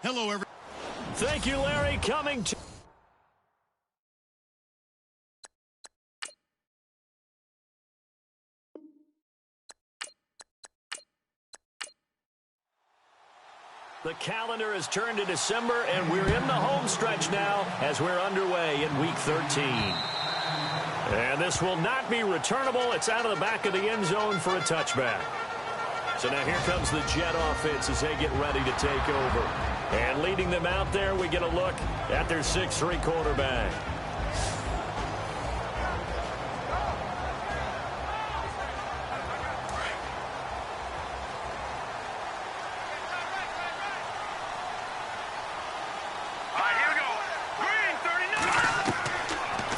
Hello, everyone. Thank you, Larry. Coming to... The calendar has turned to December, and we're in the home stretch now as we're underway in Week 13. And this will not be returnable. It's out of the back of the end zone for a touchback. So now here comes the Jet offense as they get ready to take over. And leading them out there, we get a look at their 6'3" quarterback.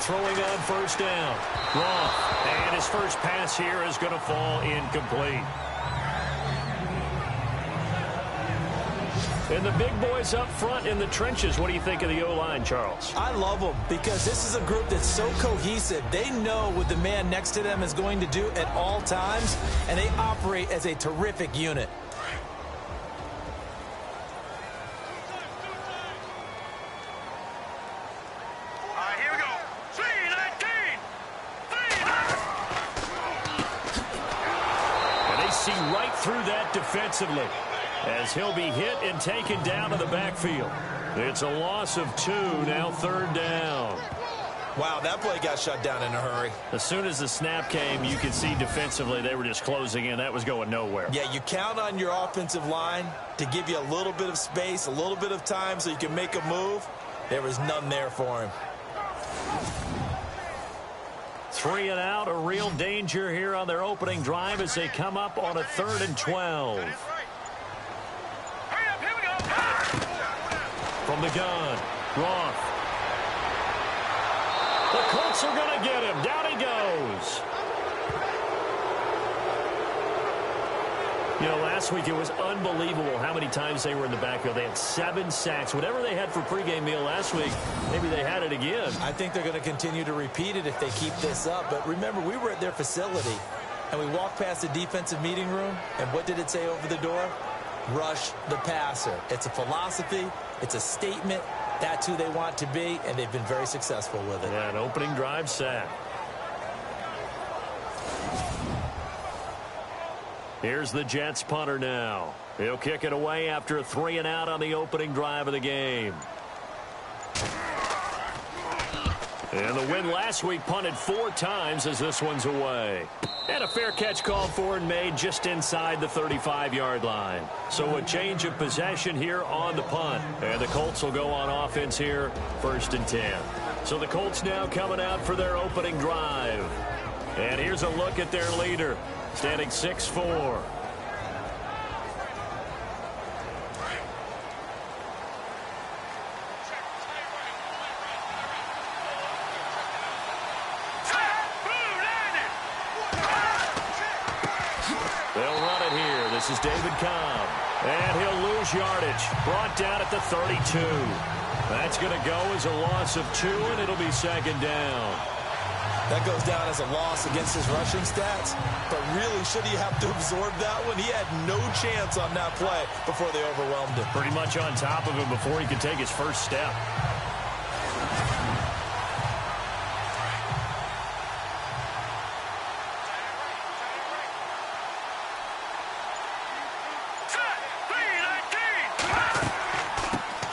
Throwing on first down. Wrong. And his first pass here is going to fall incomplete. And the big boys up front in the trenches. What do you think of the O-line, Charles? I love them because this is a group that's so cohesive. They know what the man next to them is going to do at all times, and they operate as a terrific unit. Right through that defensively as he'll be hit and taken down to the backfield. It's a loss of 2, now 3rd down. Wow, that play got shut down in a hurry. As soon as the snap came, you could see defensively they were just closing in. That was going nowhere. Yeah, you count on your offensive line to give you a little bit of space, a little bit of time so you can make a move. There was none there for him. 3 and out, a real danger here on their opening drive as they come up on a 3rd and 12. From the gun, Roth. The Colts are going to get him. Down he goes. You know, last week it was unbelievable how many times they were in the backfield. They had 7 sacks. Whatever they had for pregame meal last week, maybe they had it again. I think they're going to continue to repeat it if they keep this up. But remember, we were at their facility, and we walked past the defensive meeting room, and what did it say over the door? Rush the passer. It's a philosophy. It's a statement. That's who they want to be, and they've been very successful with it. Yeah, an opening drive sack. Here's the Jets punter now. He'll kick it away after a 3 and out on the opening drive of the game. And the win last week punted 4 times as this one's away. And a fair catch called for and made just inside the 35-yard line. So a change of possession here on the punt. And the Colts will go on offense here, 1st and 10. So the Colts now coming out for their opening drive. And here's a look at their leader, standing 6'4". They'll run it here. This is David Cobb. And he'll lose yardage. Brought down at the 32. That's going to go as a loss of 2, and it'll be 2nd down. That goes down as a loss against his rushing stats. But really, should he have to absorb that one? He had no chance on that play before they overwhelmed him. Pretty much on top of him before he could take his first step.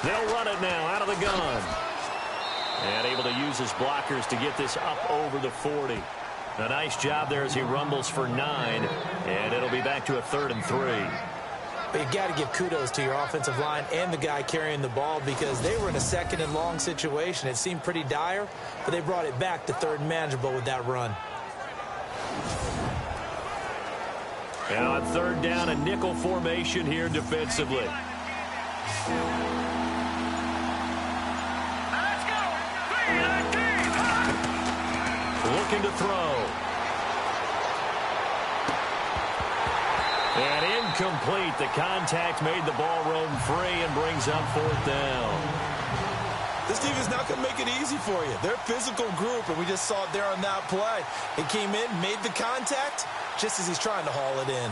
They'll run it now out of the gun. And able to use his blockers to get this up over the 40. A nice job there as he rumbles for 9. And it'll be back to a 3rd and 3. But you got to give kudos to your offensive line and the guy carrying the ball because they were in a 2nd and long situation. It seemed pretty dire, but they brought it back to 3rd and manageable with that run. And on 3rd down, a nickel formation here defensively. Looking to throw. And incomplete. The contact made the ball roam free and brings up 4th down. This team is not going to make it easy for you. They're a physical group, and we just saw it there on that play. It came in, made the contact, just as he's trying to haul it in.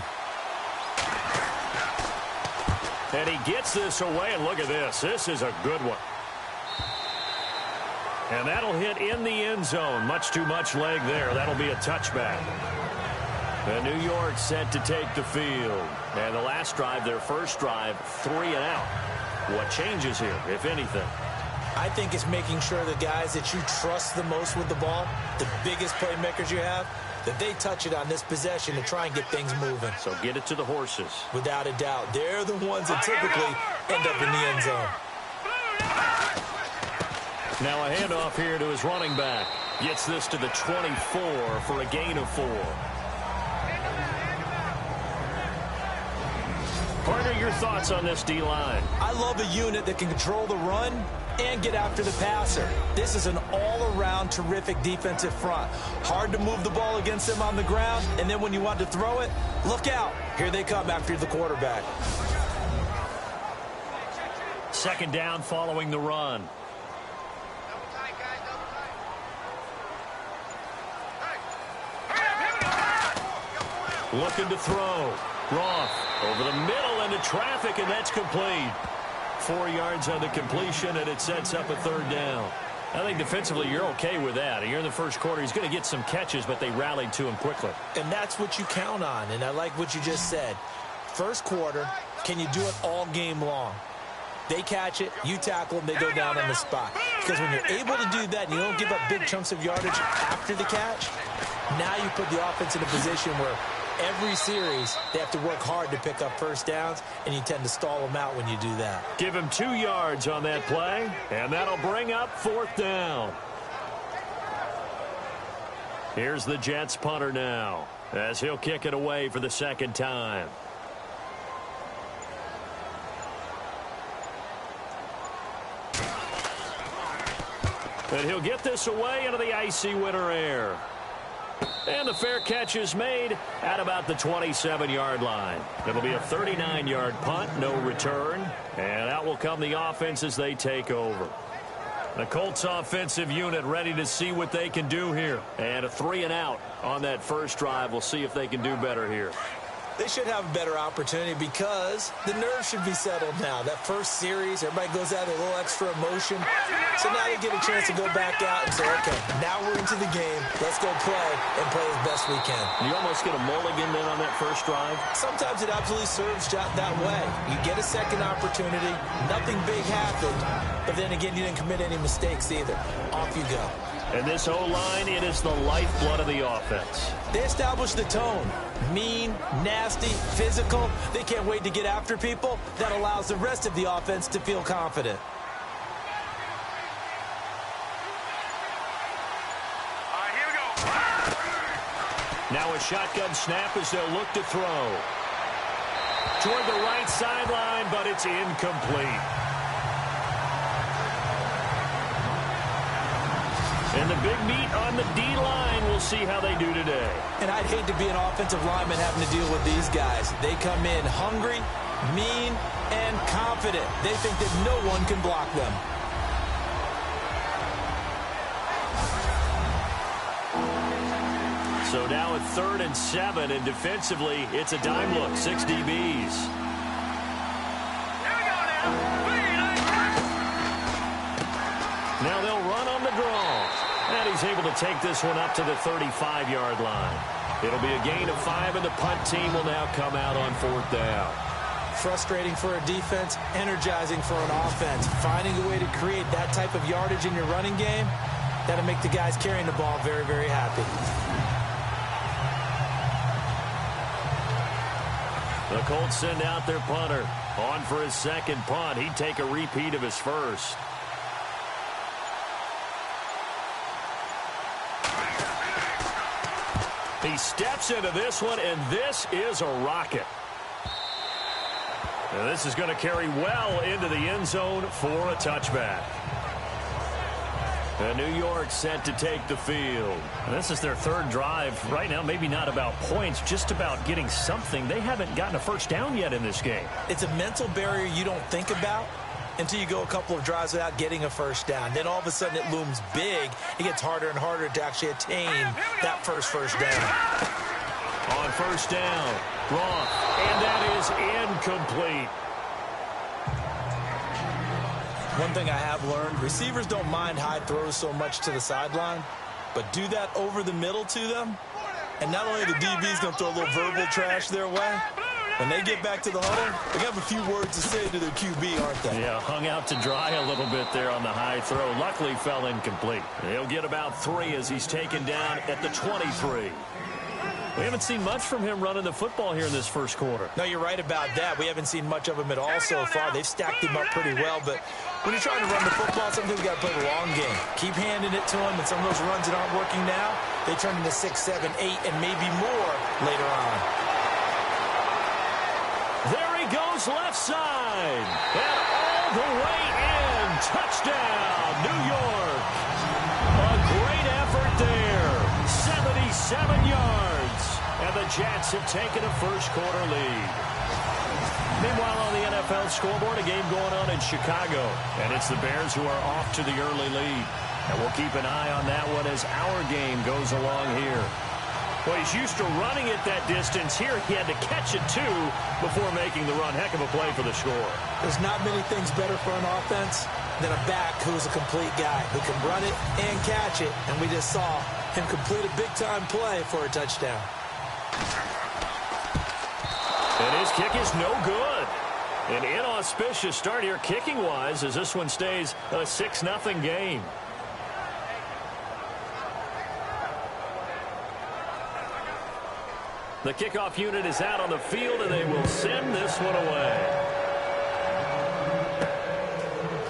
And he gets this away, and look at this. This is a good one. And that'll hit in the end zone. Much too much leg there. That'll be a touchback. And New York set to take the field. And the last drive, their first drive, 3 and out. What changes here, if anything? I think it's making sure the guys that you trust the most with the ball, the biggest playmakers you have, that they touch it on this possession to try and get things moving. So get it to the horses. Without a doubt. They're the ones that typically end up in the end zone. Now a handoff here to his running back. Gets this to the 24 for a gain of 4. Partner, your thoughts on this D-line? I love a unit that can control the run and get after the passer. This is an all-around terrific defensive front. Hard to move the ball against them on the ground, and then when you want to throw it, look out. Here they come after the quarterback. Second down following the run. Looking to throw. Roth over the middle into traffic, and that's complete. 4 yards on the completion, and it sets up a third down. I think defensively you're okay with that. You're in the first quarter. He's going to get some catches, but they rallied to him quickly. And that's what you count on, and I like what you just said. First quarter, can you do it all game long? They catch it, you tackle them, they go down on the spot. Because when you're able to do that and you don't give up big chunks of yardage after the catch, now you put the offense in a position where every series, they have to work hard to pick up first downs, and you tend to stall them out when you do that. Give him 2 yards on that play, and that'll bring up fourth down. Here's the Jets punter now, as he'll kick it away for the second time. And he'll get this away into the icy winter air. And the fair catch is made at about the 27-yard line. It'll be a 39-yard punt, no return. And out will come the offense as they take over. The Colts offensive unit ready to see what they can do here. And a 3 and out on that first drive. We'll see if they can do better here. They should have a better opportunity because the nerves should be settled now. That first series, everybody goes out with a little extra emotion. So now they get a chance to go back out and say, okay, now we're into the game. Let's go play and play as best we can. You almost get a mulligan then on that first drive? Sometimes it absolutely serves that way. You get a second opportunity. Nothing big happened. But then again, you didn't commit any mistakes either. Off you go. And this O-line, it is the lifeblood of the offense. They established the tone. Mean, nasty, physical. They can't wait to get after people. That allows the rest of the offense to feel confident. All right, here we go. Now a shotgun snap as they'll look to throw. Toward the right sideline, but it's incomplete. And the big meat on the D-line, we'll see how they do today. And I'd hate to be an offensive lineman having to deal with these guys. They come in hungry, mean, and confident. They think that no one can block them. So now at 3rd and 7, and defensively, it's a dime look, 6 DBs. Here we go now. Now they'll run on the draw. And he's able to take this one up to the 35-yard line. It'll be a gain of 5, and the punt team will now come out on 4th down. Frustrating for a defense, energizing for an offense. Finding a way to create that type of yardage in your running game, that'll make the guys carrying the ball very, very happy. The Colts send out their punter. On for his second punt. He'd take a repeat of his first. He steps into this one, and this is a rocket. And this is going to carry well into the end zone for a touchback. And New York set to take the field. And this is their 3rd drive. Right now, maybe not about points, just about getting something. They haven't gotten a first down yet in this game. It's a mental barrier you don't think about until you go a couple of drives without getting a first down. Then all of a sudden it looms big. It gets harder and harder to actually attain that first down. On first down, Roth, and that is incomplete. One thing I have learned, receivers don't mind high throws so much to the sideline, but do that over the middle to them, and not only the DB's going to throw a little verbal trash their way, when they get back to the huddle, they're going to have a few words to say to their QB, aren't they? Yeah, hung out to dry a little bit there on the high throw. Luckily fell incomplete. He'll get about 3 as he's taken down at the 23. We haven't seen much from him running the football here in this first quarter. No, you're right about that. We haven't seen much of him at all so far. They've stacked him up pretty well, but when you're trying to run the football, sometimes you got to play the long game. Keep handing it to him, and some of those runs that aren't working now, they turn into 6, 7, 8, and maybe more later on. There he goes left side, and all the way in. Touchdown, New York. A great effort there. 77 yards. And the Jets have taken a first-quarter lead. Meanwhile, on the NFL scoreboard, a game going on in Chicago. And it's the Bears who are off to the early lead. And we'll keep an eye on that one as our game goes along here. Well, he's used to running it that distance. Here, he had to catch it, too, before making the run. Heck of a play for the score. There's not many things better for an offense than a back who's a complete guy who can run it and catch it. And we just saw him complete a big-time play for a touchdown. And his kick is no good. An inauspicious start here kicking-wise as this one stays a 6-0 game. The kickoff unit is out on the field, and they will send this one away.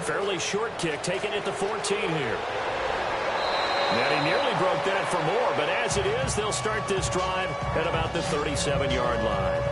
Fairly short kick, taken at the 14 here. And he nearly broke that for more, but as it is, they'll start this drive at about the 37-yard line.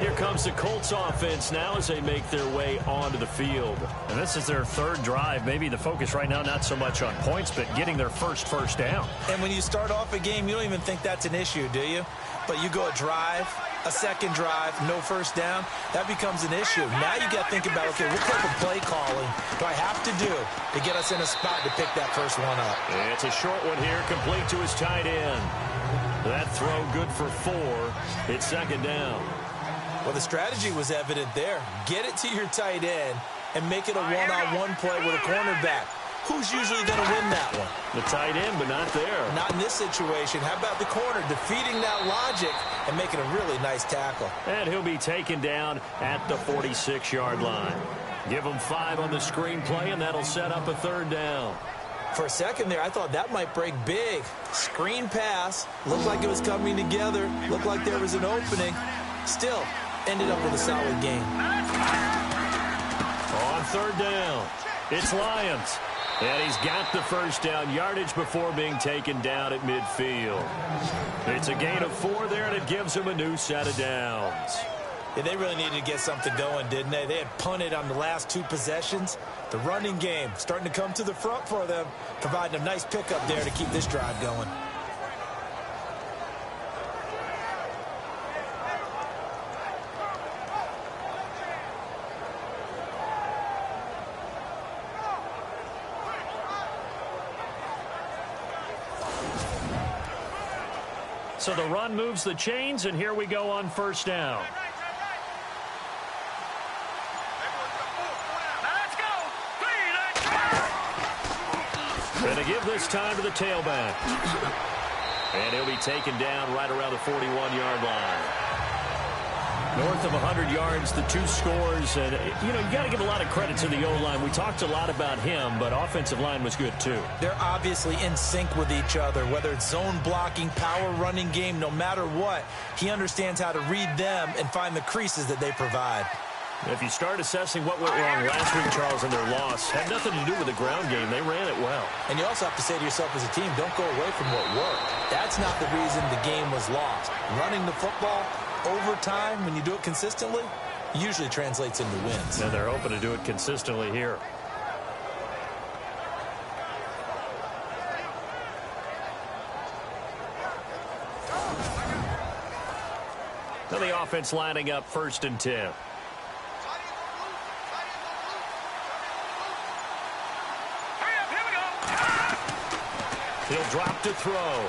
Here comes the Colts offense now as they make their way onto the field. And this is their third drive. Maybe the focus right now not so much on points, but getting their first down. And when you start off a game, you don't even think that's an issue, do you? But you go a drive, a second drive, no first down, that becomes an issue. Now you got to think about, okay, what type of play calling do I have to do to get us in a spot to pick that first one up? It's a short one here, complete to his tight end. That throw good for 4. It's second down. Well, the strategy was evident there. Get it to your tight end and make it a one-on-one play with a cornerback. Who's usually going to win that one? The tight end, but not there. Not in this situation. How about the corner defeating that logic and making a really nice tackle? And he'll be taken down at the 46-yard line. Give him 5 on the screen play, and that'll set up a third down. For a second there, I thought that might break big. Screen pass. Looked like it was coming together. Looked like there was an opening. Still, ended up with a solid game. On third down, it's Lions. And he's got the first down, yardage before being taken down at midfield. It's a gain of 4 there, and it gives him a new set of downs. Yeah, they really needed to get something going, didn't they? They had punted on the last 2 possessions. The running game starting to come to the front for them, providing a nice pickup there to keep this drive going. So the run moves the chains, and here we go on first down. Going to give this time to the tailback. And he'll be taken down right around the 41-yard line. North of 100 yards, the 2 scores. And, you got to give a lot of credit to the O-line. We talked a lot about him, but offensive line was good, too. They're obviously in sync with each other, whether it's zone blocking, power running game, no matter what. He understands how to read them and find the creases that they provide. If you start assessing what went wrong last week, Charles, in their loss, had nothing to do with the ground game. They ran it well. And you also have to say to yourself as a team, don't go away from what worked. That's not the reason the game was lost. Running the football over time, when you do it consistently, usually translates into wins. And they're hoping to do it consistently here. Now the offense lining up 1st and 10. He'll drop to throw.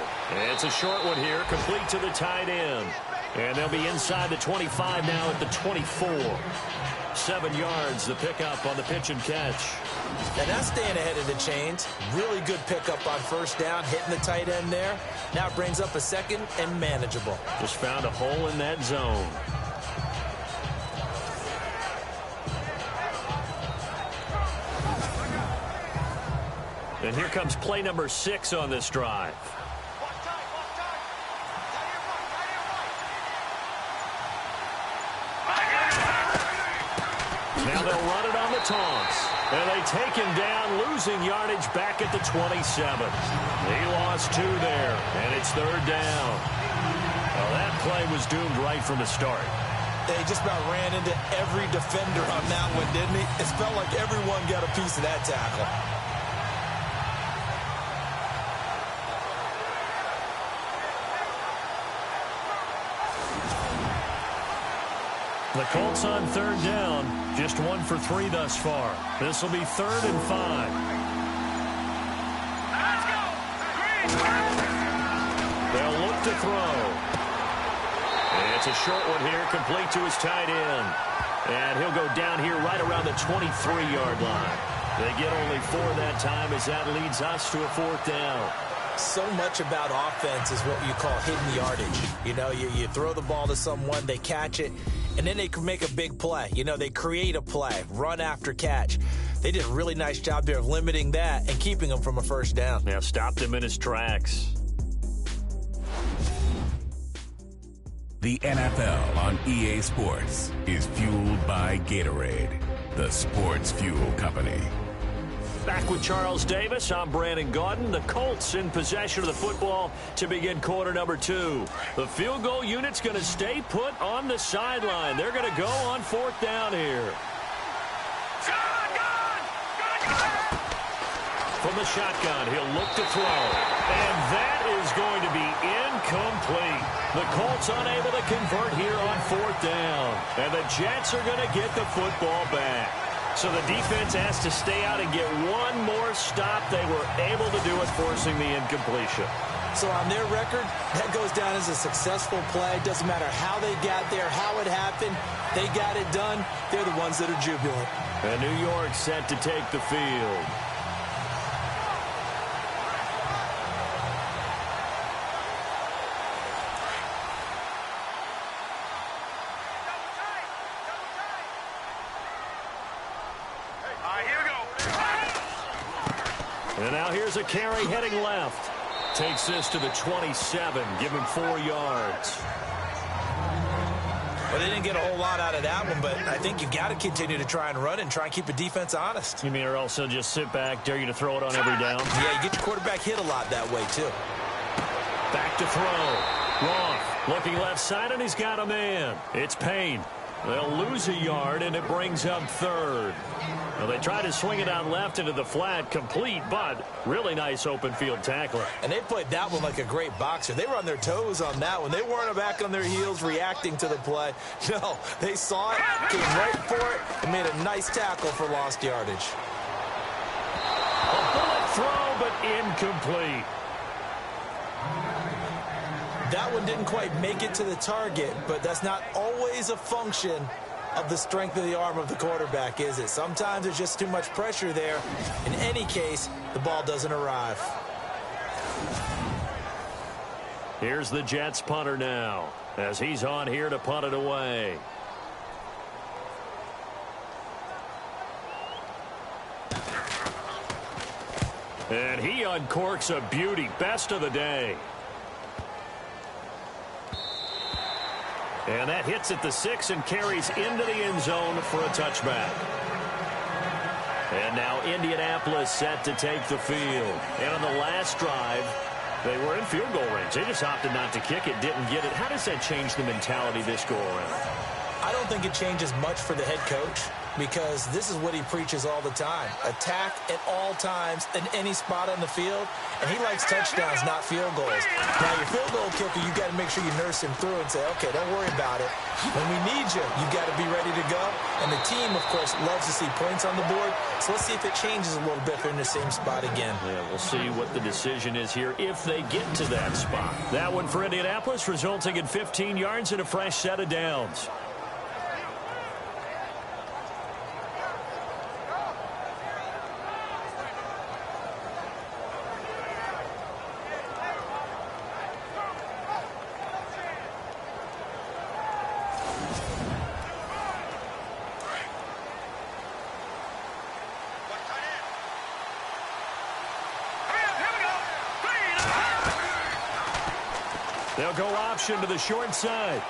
It's a short one here, complete to the tight end. And they'll be inside the 25 now at the 24. 7 yards, the pickup on the pitch and catch. And that's staying ahead of the chains. Really good pickup on first down, hitting the tight end there. Now it brings up a second and manageable. Just found a hole in that zone. And here comes play number 6 on this drive. Now they'll run it on the toss. And they take him down, losing yardage back at the 27. He lost 2 there, and it's 3rd down. Well, that play was doomed right from the start. They just about ran into every defender on that one, didn't he? It felt like everyone got a piece of that tackle. The Colts on 3rd down, just 1 for 3 thus far. This will be 3rd and 5. Let's go. They'll look to throw. And it's a short one here, complete to his tight end. And he'll go down here right around the 23-yard line. They get only 4 that time as that leads us to a 4th down. So much about offense is what you call hidden yardage. You know, you throw the ball to someone, they catch it, and then they can make a big play. You know, they create a play, run after catch. They did a really nice job there of limiting that and keeping him from a first down. Yeah, stopped him in his tracks. The NFL on EA Sports is fueled by Gatorade, the sports fuel company. Back with Charles Davis, I'm Brandon Gaudin. The Colts in possession of the football to begin quarter number 2. The field goal unit's going to stay put on the sideline. They're going to go on 4th down here. From the shotgun, he'll look to throw. And that is going to be incomplete. The Colts unable to convert here on 4th down. And the Jets are going to get the football back. So the defense has to stay out and get one more stop. They were able to do it, forcing the incompletion. So on their record, that goes down as a successful play. Doesn't matter how they got there, how it happened. They got it done. They're the ones that are jubilant. And New York set to take the field. And now here's a carry heading left. Takes this to the 27. Give him 4 yards. Well, they didn't get a whole lot out of that one, but I think you've got to continue to try and run and try and keep the defense honest. You mean or also just sit back, dare you to throw it on every down? Yeah, you get your quarterback hit a lot that way, too. Back to throw. Roth looking left side, and he's got a man. It's Payne. They'll lose a yard, and it brings up 3rd. Well, they try to swing it out left into the flat, complete, but really nice open field tackler. And they played that one like a great boxer. They were on their toes on that one. They weren't back on their heels reacting to the play. No, they saw it, came right for it, and made a nice tackle for lost yardage. A bullet throw, but incomplete. That one didn't quite make it to the target, but that's not always a function of the strength of the arm of the quarterback, is it? Sometimes there's just too much pressure there. In any case, the ball doesn't arrive. Here's the Jets punter now, as he's on here to punt it away. And he uncorks a beauty, best of the day. And that hits at the 6 and carries into the end zone for a touchback. And now Indianapolis set to take the field. And on the last drive, they were in field goal range. They just opted not to kick it, didn't get it. How does that change the mentality this go around? I don't think it changes much for the head coach. because this is what he preaches all the time. Attack at all times in any spot on the field, and he likes touchdowns, not field goals. Now, your field goal kicker, you got to make sure you nurse him through and say, okay, don't worry about it. When we need you, you got to be ready to go. And the team, of course, loves to see points on the board, so let's see if it changes a little bit if they're in the same spot again. Yeah, we'll see what the decision is here if they get to that spot. That one for Indianapolis, resulting in 15 yards and a fresh set of downs. They'll go option to the short side.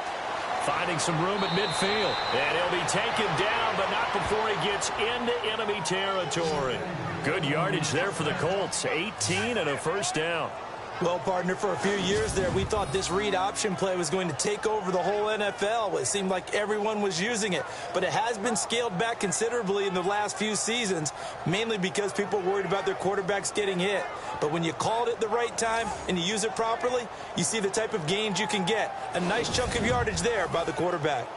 Finding some room at midfield. And he'll be taken down, but not before he gets into enemy territory. Good yardage there for the Colts. 18 and a first down. Well, partner, for a few years there, we thought this read option play was going to take over the whole NFL. It seemed like everyone was using it. But it has been scaled back considerably in the last few seasons, mainly because people are worried about their quarterbacks getting hit. But when you call it at the right time and you use it properly, you see the type of gains you can get. A nice chunk of yardage there by the quarterback.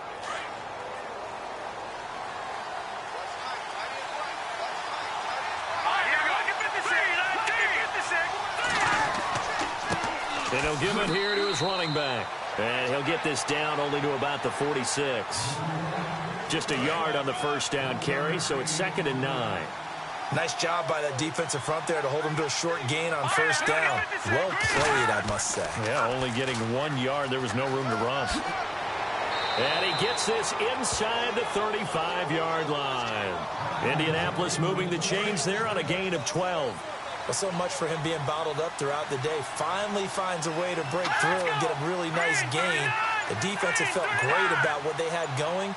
And he'll give it here to his running back. And he'll get this down only to about the 46. Just a yard on the first down carry, so it's 2nd and 9. Nice job by that defensive front there to hold him to a short gain on first down. Well played, I must say. Yeah, only getting 1 yard. There was no room to run. And he gets this inside the 35-yard line. Indianapolis moving the chains there on a gain of 12. Well, so much for him being bottled up throughout the day. Finally finds a way to break through and get a really nice gain. The defense have felt great about what they had going.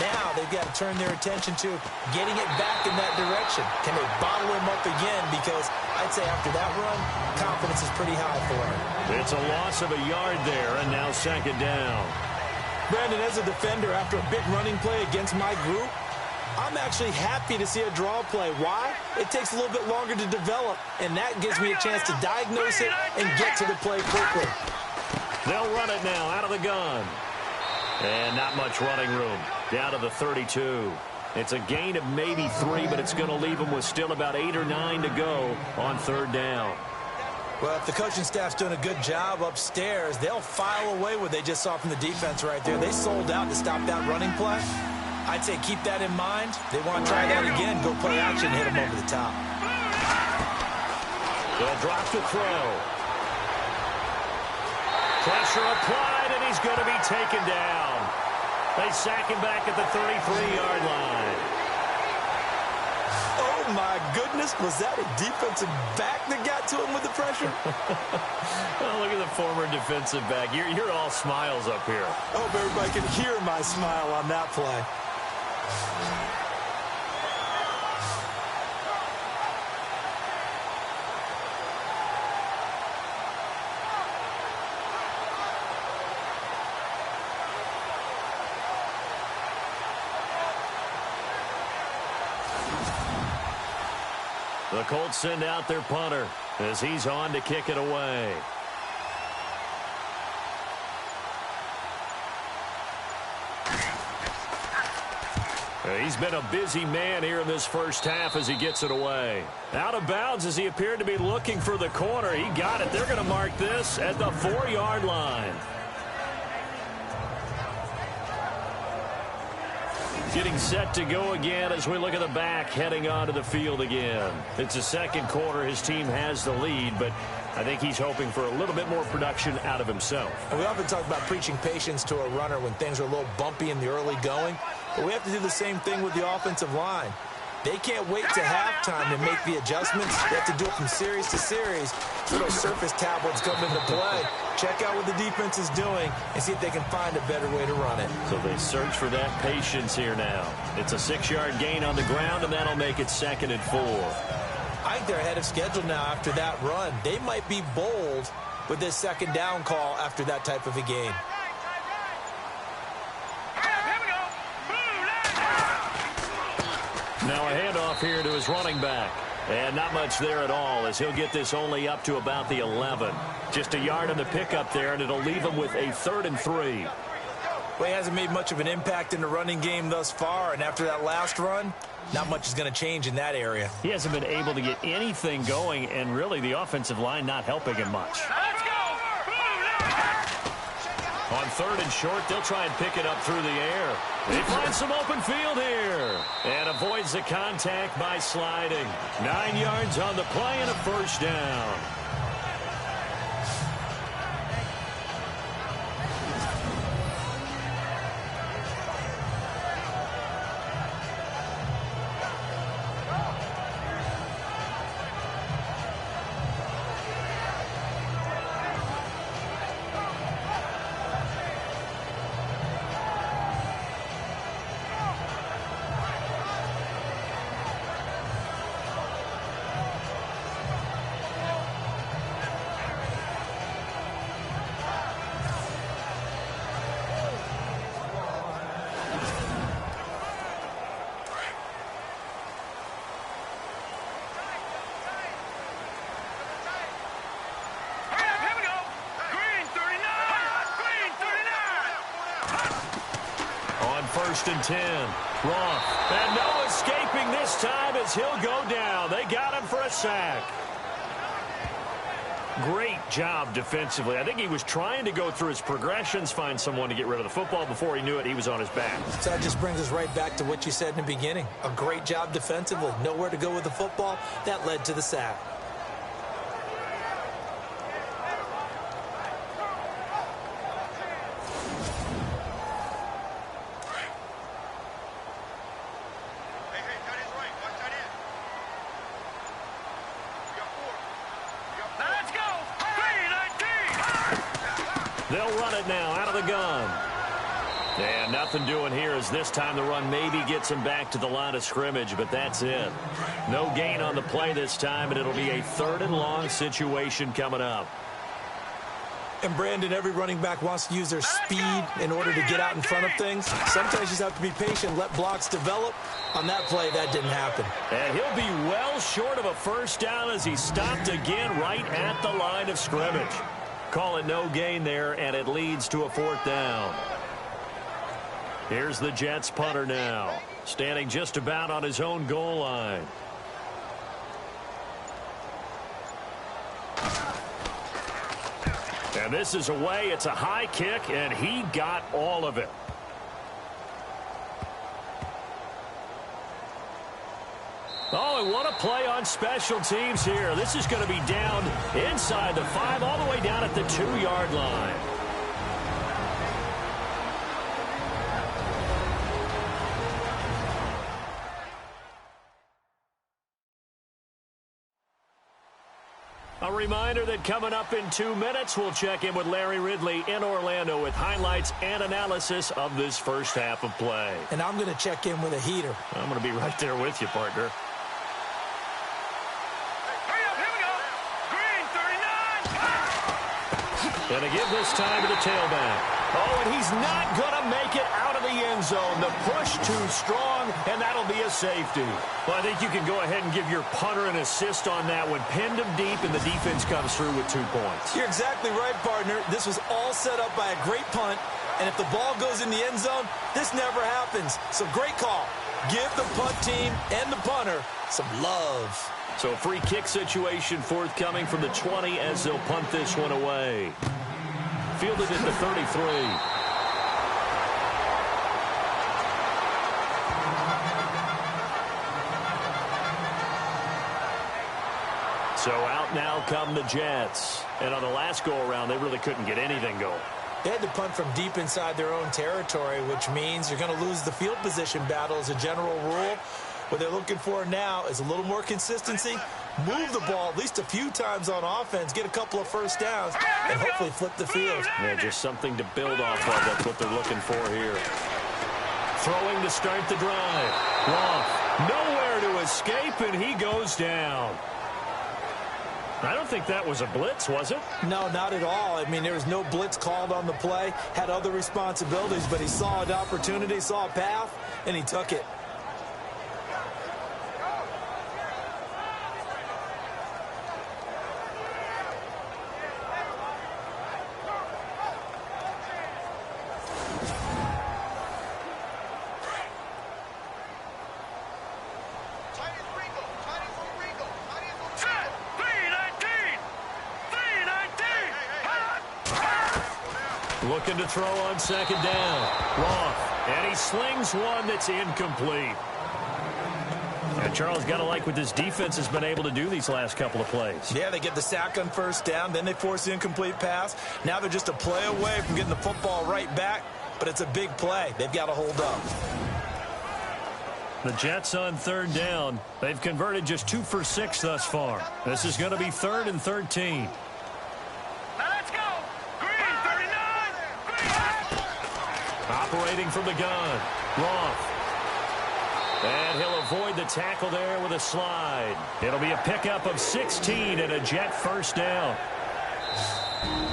Now they've got to turn their attention to getting it back in that direction. Can they bottle him up again? Because I'd say after that run, confidence is pretty high for him. It's a loss of a yard there, and now 2nd down. Brandon, as a defender, after a big running play against my group, I'm actually happy to see a draw play. Why? It takes a little bit longer to develop, and that gives me a chance to diagnose it and get to the play quickly. They'll run it now out of the gun. And not much running room. Down to the 32. It's a gain of maybe 3, but it's going to leave them with still about 8 or 9 to go on 3rd down. Well, if the coaching staff's doing a good job upstairs, they'll file away what they just saw from the defense right there. They sold out to stop that running play. I'd say keep that in mind. They want to try that again, go play action, hit them over the top. They'll drop to throw. Pressure applied, and he's going to be taken down. They sack him back at the 33-yard line. Oh, my goodness. Was that a defensive back that got to him with the pressure? Oh, look at the former defensive back. You're all smiles up here. I hope everybody can hear my smile on that play. The Colts send out their punter as he's on to kick it away. He's been a busy man here in this first half as he gets it away. Out of bounds as he appeared to be looking for the corner. He got it. They're going to mark this at the 4-yard line. Getting set to go again as we look at the back heading onto the field again. It's the second quarter. His team has the lead, but I think he's hoping for a little bit more production out of himself. And we often talk about preaching patience to a runner when things are a little bumpy in the early going, but we have to do the same thing with the offensive line. They can't wait to halftime to make the adjustments. They have to do it from series to series. So those surface tablets come into play. Check out what the defense is doing and see if they can find a better way to run it. So they search for that patience here now. It's a 6-yard gain on the ground, and that'll make it 2nd and 4. I think they're ahead of schedule now after that run. They might be bold with this 2nd down call after that type of a game. Now a handoff here to his running back. And not much there at all as he'll get this only up to about the 11. Just a yard on the pickup there, and it'll leave him with a 3rd and 3. Well, he hasn't made much of an impact in the running game thus far, and after that last run, not much is going to change in that area. He hasn't been able to get anything going, and really the offensive line not helping him much. Let's go! On 3rd and short, they'll try and pick it up through the air. He finds some open field here and avoids the contact by sliding. 9 yards on the play and a 1st down. First and 10. Roth. And no escaping this time as he'll go down. They got him for a sack. Great job defensively. I think he was trying to go through his progressions, find someone to get rid of the football. Before he knew it, he was on his back. So that just brings us right back to what you said in the beginning. A great job defensively. Nowhere to go with the football. That led to the sack. They'll run it now out of the gun. And nothing doing here as this time the run maybe gets him back to the line of scrimmage, but that's it. No gain on the play this time, and it'll be a 3rd and long situation coming up. And, Brandon, every running back wants to use their speed in order to get out in front of things. Sometimes you just have to be patient, let blocks develop. On that play, that didn't happen. And he'll be well short of a 1st down as he stopped again right at the line of scrimmage. Call it no gain there, and it leads to a 4th down. Here's the Jets punter now, standing just about on his own goal line. And this is away. It's a high kick, and he got all of it. Oh, and what a play on special teams here. This is going to be down inside the 5, all the way down at the 2-yard line. A reminder that coming up in 2 minutes, we'll check in with Larry Ridley in Orlando with highlights and analysis of this first half of play. And I'm going to check in with a heater. I'm going to be right there with you, partner. And to give this time to the tailback. Oh, and he's not going to make it out of the end zone. The push too strong, and that'll be a safety. Well, I think you can go ahead and give your punter an assist on that one. Pinned him deep, and the defense comes through with 2 points. You're exactly right, partner. This was all set up by a great punt, and if the ball goes in the end zone, this never happens. So great call. Give the punt team and the punter some love. So a free kick situation forthcoming from the 20 as they'll punt this one away. Fielded at the 33. So out now come the Jets. And on the last go-around, they really couldn't get anything going. They had to punt from deep inside their own territory, which means you're going to lose the field position battle as a general rule. What they're looking for now is a little more consistency, move the ball at least a few times on offense, get a couple of 1st downs, and hopefully flip the field. Yeah, just something to build off of. That's what they're looking for here. Throwing to start the drive. Roth, nowhere to escape, and he goes down. I don't think that was a blitz, was it? No, not at all. I mean, there was no blitz called on the play, had other responsibilities, but he saw an opportunity, saw a path, and he took it. Looking to throw on second down. Roth. And he slings one that's incomplete. And Charles, got to like what this defense has been able to do these last couple of plays. Yeah, they get the sack on first down, then they force the incomplete pass. Now they're just a play away from getting the football right back, but it's a big play. They've got to hold up. The Jets on third down. They've converted just 2 for 6 thus far. This is going to be 3rd and 13. Now let's go. Green, 39. Green. Operating from the gun. Roth. And he'll avoid the tackle there with a slide. It'll be a pickup of 16 and a Jet first down.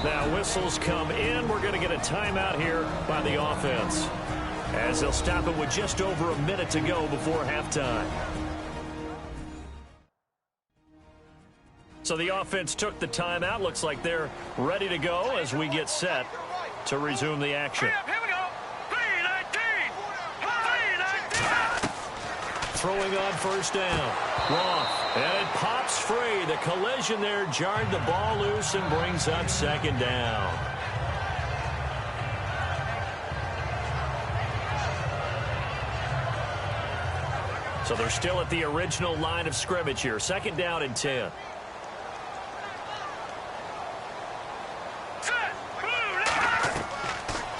Now whistles come in. We're going to get a timeout here by the offense, as they'll stop it with just over a minute to go before halftime. So the offense took the timeout. Looks like they're ready to go as we get set to resume the action. Here we go. 319. 319. Throwing on first down. Roth. And it pops free. The collision there jarred the ball loose and brings up second down. So they're still at the original line of scrimmage here. Second down and 10.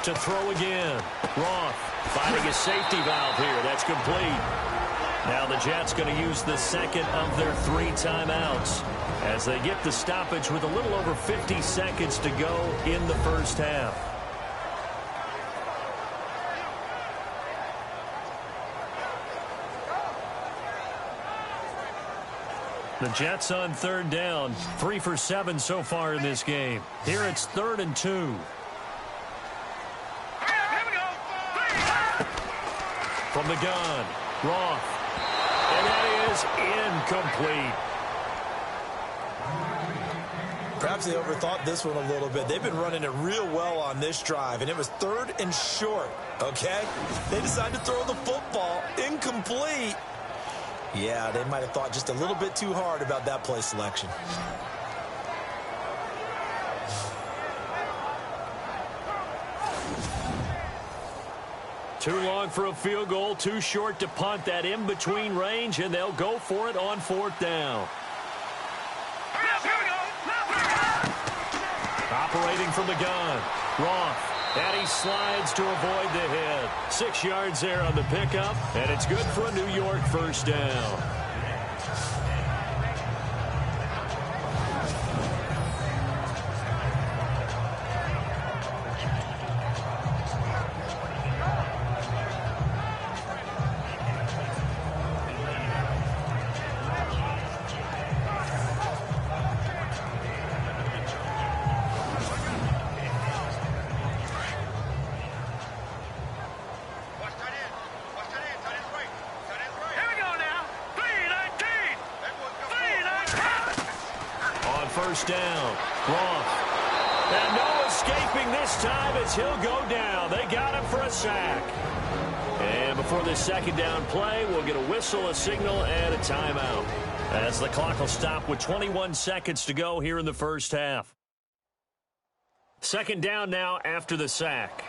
To throw again. Roth finding a safety valve here. That's complete. Now the Jets going to use the second of their 3 timeouts as they get the stoppage with a little over 50 seconds to go in the first half. The Jets on third down, 3 for 7 so far in this game. Here it's 3rd and 2. Here we go. From the gun, Roth. And that is incomplete. Perhaps they overthought this one a little bit. They've been running it real well on this drive, and it was 3rd and short, okay? They decided to throw the football incomplete. Yeah, they might have thought just a little bit too hard about that play selection. Too long for a field goal, too short to punt. That in-between range, and they'll go for it on 4th down. Here we go. Operating from the gun, Roth. And he slides to avoid the hit. 6 yards there on the pickup, and it's good for a New York first down. First down. Roth. And no escaping this time as he'll go down. They got him for a sack. And before this second down play, we'll get a whistle, a signal, and a timeout, as the clock will stop with 21 seconds to go here in the first half. Second down now after the sack.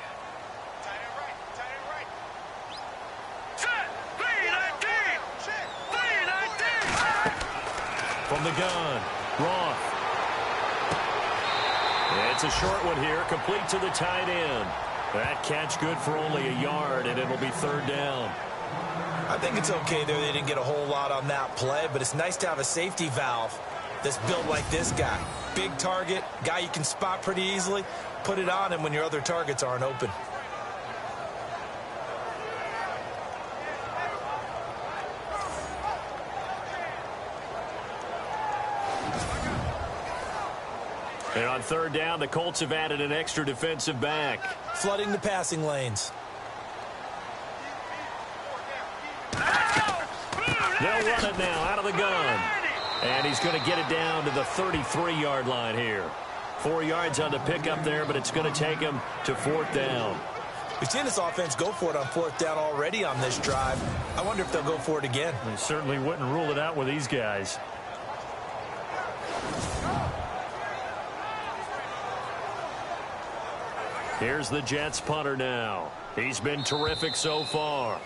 From the gun, Roth. It's a short one here, complete to the tight end. That catch good for only a yard, and it'll be 3rd down. I think it's okay there. They didn't get a whole lot on that play, but it's nice to have a safety valve that's built like this guy. Big target, guy you can spot pretty easily. Put it on him when your other targets aren't open. And on 3rd down, the Colts have added an extra defensive back. Flooding the passing lanes. They'll run it now out of the gun. And he's going to get it down to the 33-yard line here. 4 yards on the pickup there, but it's going to take him to 4th down. We've seen this offense go for it on 4th down already on this drive. I wonder if they'll go for it again. They certainly wouldn't rule it out with these guys. Here's the Jets punter now. He's been terrific so far.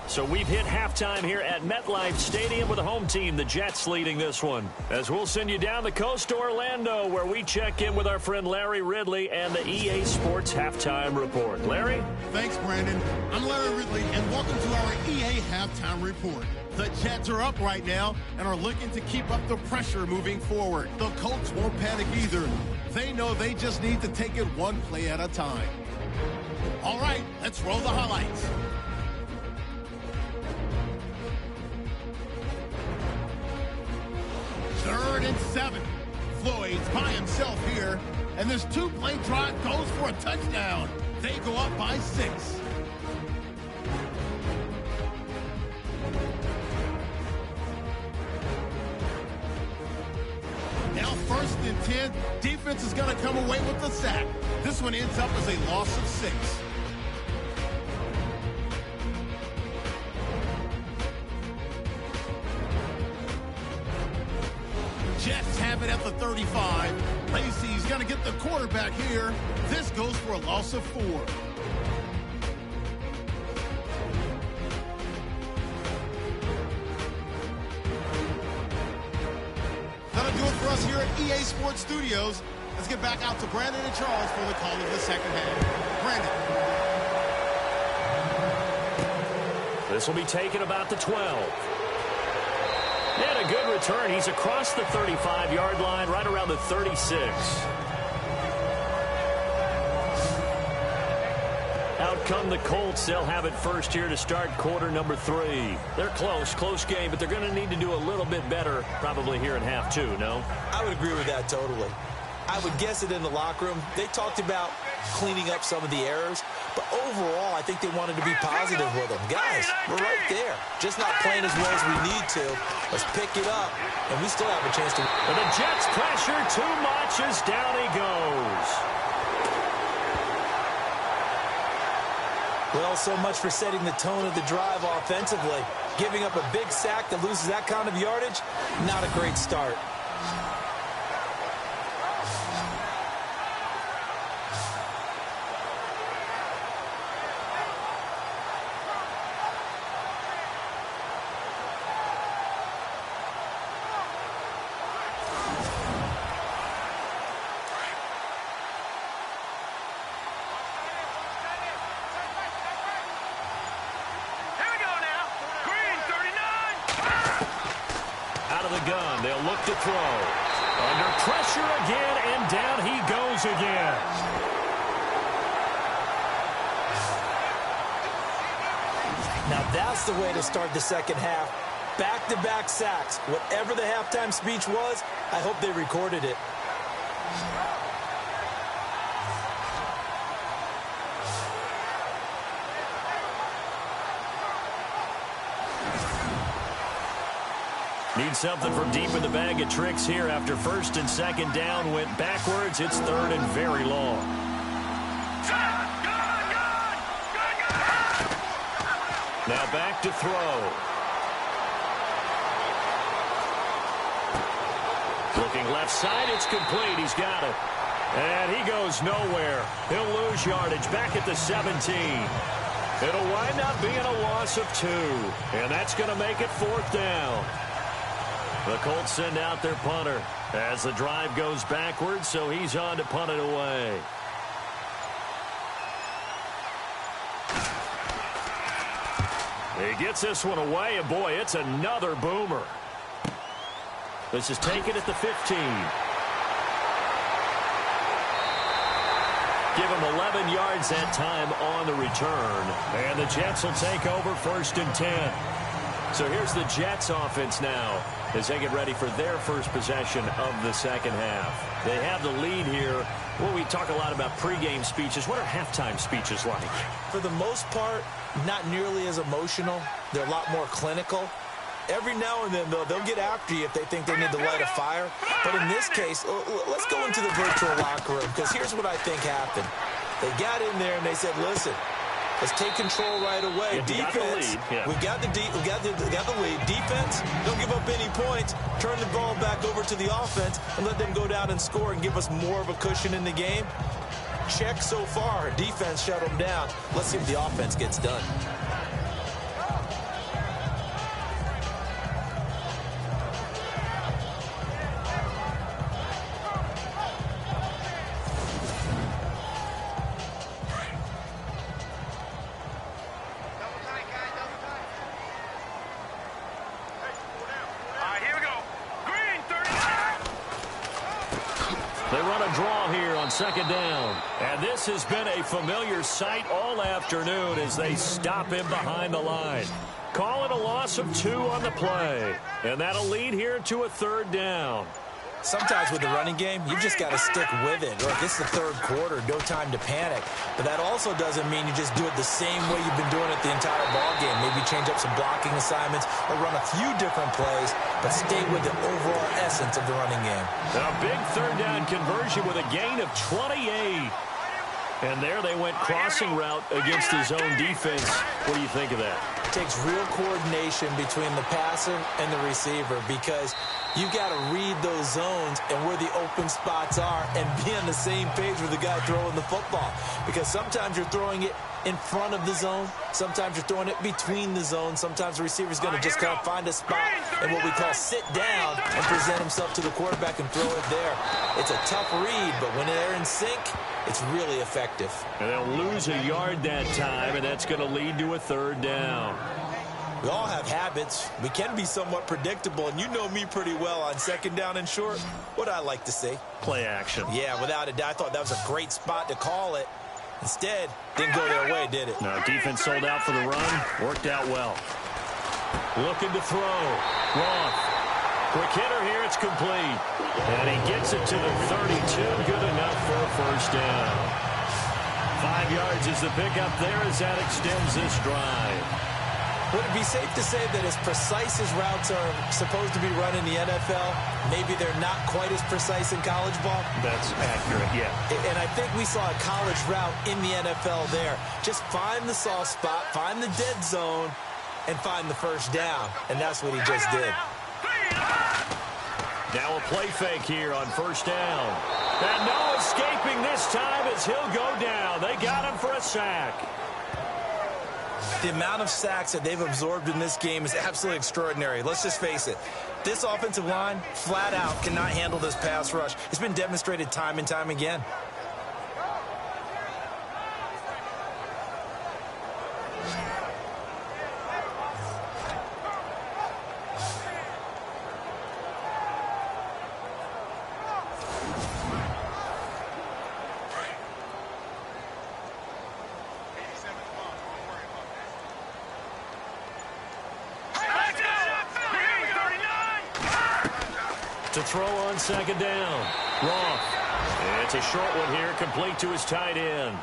So we've hit halftime here at MetLife Stadium with the home team, the Jets, leading this one. As we'll send you down the coast to Orlando, where we check in with our friend Larry Ridley and the EA Sports Halftime Report. Larry? Thanks, Brandon. I'm Larry Ridley, and welcome to our EA Halftime Report. The Jets are up right now and are looking to keep up the pressure moving forward. The Colts won't panic either. They know they just need to take it one play at a time. All right, let's roll the highlights. Third and 7. Floyd's by himself here, and this two-play drive goes for a touchdown. They go up by 6. Now 1st and 10. Defense is going to come away with the sack. This one ends up as a loss of 6. Jets have it at the 35. Lacey's going to get the quarterback here. This goes for a loss of 4. That'll do it for us here at EA Sports Studios. Let's get back out to Brandon and Charles for the call of the second half. Brandon. This will be taken about the 12. And a good return. He's across the 35-yard line, right around the 36. Out come the Colts. They'll have it first here to start quarter number 3. They're close game, but they're going to need to do a little bit better probably here in half 2, no? I would agree with that totally. I would guess it in the locker room. They talked about cleaning up some of the errors, but overall, I think they wanted to be positive with them. Guys, we're right there. Just not playing as well as we need to. Let's pick it up, and we still have a chance to. But the Jets pressure too much as down he goes. Well, so much for setting the tone of the drive offensively. Giving up a big sack that loses that kind of yardage, not a great start. Gun. They'll look to throw. Under pressure again, and down he goes again. Now that's the way to start the second half. Back-to-back sacks. Whatever the halftime speech was, I hope they recorded it. Need something from deep in the bag of tricks here after 1st and 2nd down went backwards. It's 3rd and very long. Now back to throw. Looking left side, it's complete. He's got it. And he goes nowhere. He'll lose yardage back at the 17. It'll wind up being a loss of 2. And that's going to make it 4th down. The Colts send out their punter as the drive goes backwards, so he's on to punt it away. He gets this one away, and boy, it's another boomer. This is taken at the 15. Give him 11 yards that time on the return, and the Jets will take over 1st and 10. So here's the Jets offense now as they get ready for their first possession of the second half. They have the lead here. Well, we talk a lot about pregame speeches. What are halftime speeches like? For the most part, not nearly as emotional. They're a lot more clinical. Every now and then, though, they'll get after you if they think they need to light a fire. But in this case, let's go into the virtual locker room, because here's what I think happened. They got in there and they said, listen, let's take control right away. Defense, we got the lead. Defense, don't give up any points. Turn the ball back over to the offense and let them go down and score and give us more of a cushion in the game. check so far. Defense shut them down. Let's see if the offense gets done. They run a draw here on second down. And this has been a familiar sight all afternoon as they stop him behind the line. Call it a loss of 2 on the play. And that'll lead here to a third down. Sometimes with the running game, you've just got to stick with it. Look, it's the third quarter, no time to panic. But that also doesn't mean you just do it the same way you've been doing it the entire ball game. Maybe change up some blocking assignments or run a few different plays, but stay with the overall essence of the running game. A big third down conversion with a gain of 28. And there they went crossing route against his own defense. What do you think of that? It takes real coordination between the passer and the receiver because you've got to read those zones and where the open spots are and be on the same page with the guy throwing the football. Because sometimes you're throwing it in front of the zone. Sometimes you're throwing it between the zones. Sometimes the receiver's going to just kind of find a spot and what we call sit down and present himself to the quarterback and throw it there. It's a tough read, but when they're in sync, it's really effective. And they'll lose a yard that time, and that's going to lead to a third down. We all have habits. We can be somewhat predictable, and you know me pretty well on second down and short. What I like to see? Play action. Yeah, without a doubt. I thought that was a great spot to call it. Instead, didn't go their way, did it? No, defense sold out for the run. Worked out well. Looking to throw. Roth. Quick hitter here. It's complete. And he gets it to the 32. Good enough for a first down. 5 yards is the pickup there as that extends this drive. Would it be safe to say that as precise as routes are supposed to be run in the NFL, maybe they're not quite as precise in college ball? That's accurate, yeah. And I think we saw a college route in the NFL there. Just find the soft spot, find the dead zone, and find the first down. And that's what he just did. Now a play fake here on first down. And no escaping this time as he'll go down. They got him for a sack. The amount of sacks that they've absorbed in this game is absolutely extraordinary. Let's just face it. This offensive line, flat out, cannot handle this pass rush. It's been demonstrated time and time again. To throw on second down. Roth. And it's a short one here, complete to his tight end.